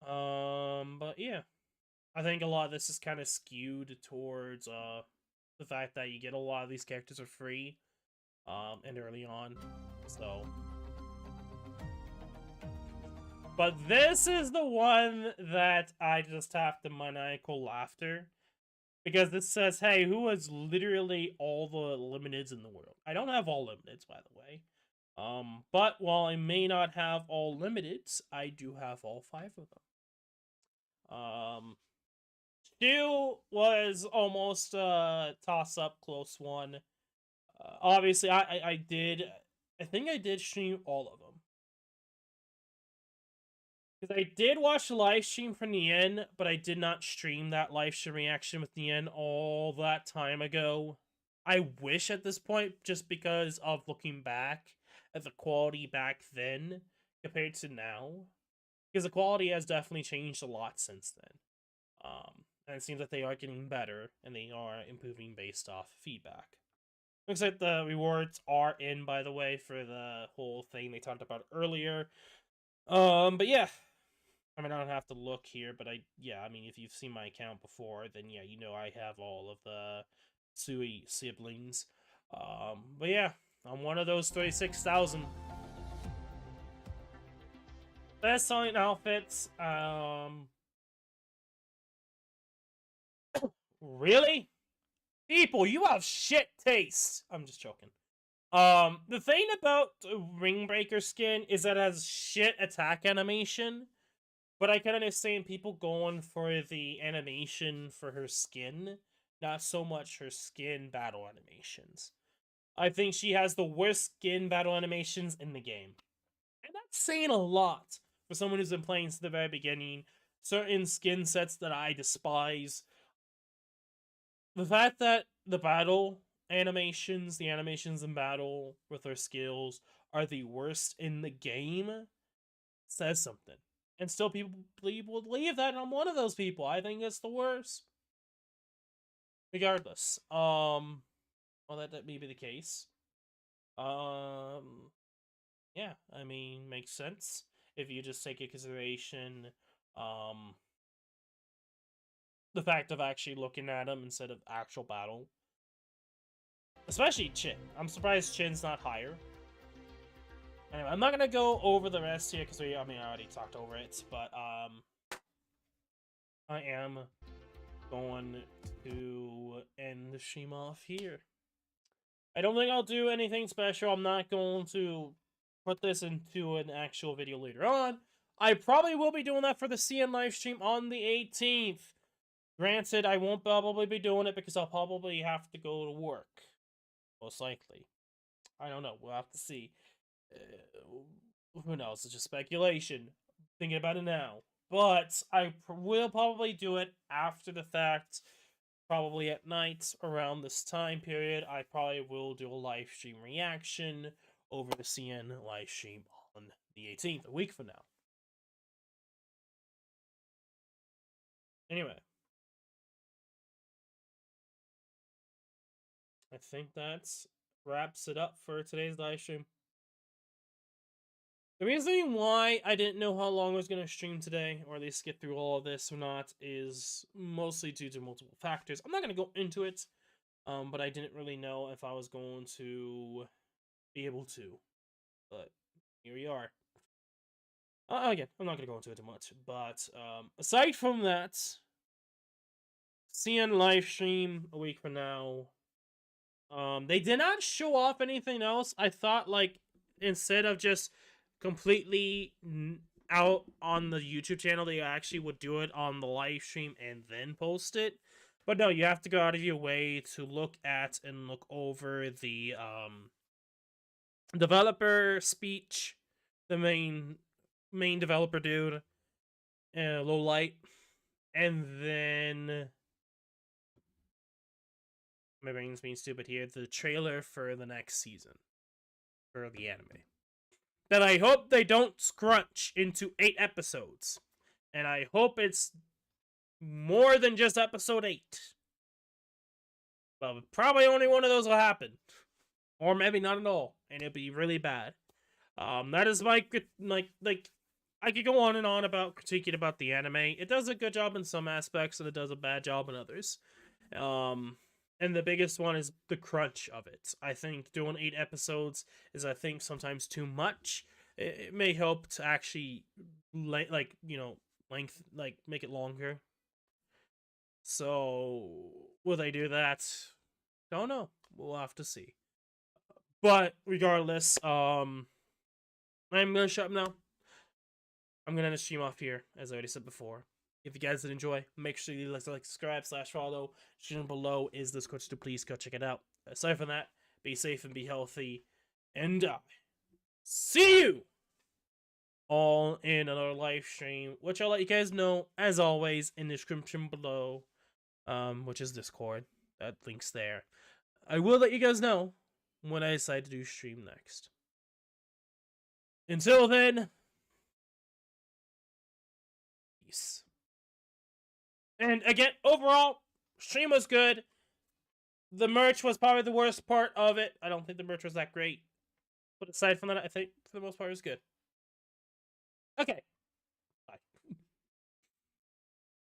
But yeah. I think a lot of this is kind of skewed towards, the fact that you get a lot of these characters are free, and early on, so. But this is the one that I just have to maniacal laughter. Because this says, hey, who has literally all the limiteds in the world? I don't have all limiteds, by the way. But while I may not have all limiteds, I do have all 5 of them. 2 was almost a toss-up, close one. Obviously, I think I did stream all of them. Because I did watch the live stream for Nien, but I did not stream that live stream reaction with Nien all that time ago. I wish at this point, just because of looking back at the quality back then compared to now. Because the quality has definitely changed a lot since then. And it seems like they are getting better, and they are improving based off feedback. Looks like the rewards are in, by the way, for the whole thing they talked about earlier. But yeah. I mean, I don't have to look here, but yeah, I mean, if you've seen my account before, then yeah, you know I have all of the Sui siblings. But yeah, I'm one of those 36,000. Best selling outfits, really? People, you have shit taste. I'm just joking. The thing about Ringbreaker skin is that it has shit attack animation. But I can understand people going for the animation for her skin, not so much her skin battle animations. I think she has the worst skin battle animations in the game. And that's saying a lot for someone who's been playing since the very beginning. Certain skin sets that I despise. The fact that the battle animations, the animations in battle with her skills, are the worst in the game says something. And still people would believe that, and I'm one of those people. I think it's the worst. Regardless. Well, that may be the case. Yeah, I mean, makes sense. If you just take into consideration, the fact of actually looking at them instead of actual battle. Especially Chin. I'm surprised Chin's not higher. Anyway, I'm not gonna go over the rest here because I already talked over it, but I am going to end the stream off here. I don't think I'll do anything special. I'm not going to put this into an actual video later on. I probably will be doing that for the CN live stream on the 18th. Granted, I won't probably be doing it because I'll probably have to go to work. Most likely. I don't know. We'll have to see. Who knows? It's just speculation. Thinking about it now. But I will probably do it after the fact. Probably at night around this time period. I probably will do a live stream reaction over the CN live stream on the 18th, a week from now. Anyway. I think that wraps it up for today's live stream. The reason why I didn't know how long I was going to stream today, or at least get through all of this or not, is mostly due to multiple factors. I'm not going to go into it, but I didn't really know if I was going to be able to. But here we are. Again, I'm not going to go into it too much, but aside from that, CN live stream a week from now. They did not show off anything else. I thought, like, instead of just completely out on the YouTube channel, they actually would do it on the live stream and then post it. But no, you have to go out of your way to look at and look over the developer speech, the main developer dude, low light, and then my brain's being stupid here, the trailer for the next season for the anime. That I hope they don't scrunch into 8 episodes. And I hope it's more than just episode 8. Well, probably only one of those will happen. Or maybe not at all. And it'll be really bad. That is my, like, I could go on and on about critiquing about the anime. It does a good job in some aspects, and it does a bad job in others. And the biggest one is the crunch of it. I think doing 8 episodes is, I think, sometimes too much. It may help to actually, make it longer. So, will they do that? Don't know. We'll have to see. But, regardless, I'm going to shut up now. I'm going to end the stream off here, as I already said before. If you guys did enjoy, make sure you like, subscribe, /follow. Description below is this coach to please go check it out. Aside from that, be safe and be healthy. And see you all in another live stream, which I'll let you guys know, as always, in the description below, which is Discord. That link's there. I will let you guys know when I decide to do stream next. Until then, peace. And again, overall, stream was good. The merch was probably the worst part of it. I don't think the merch was that great. But aside from that, I think for the most part it was good. Okay,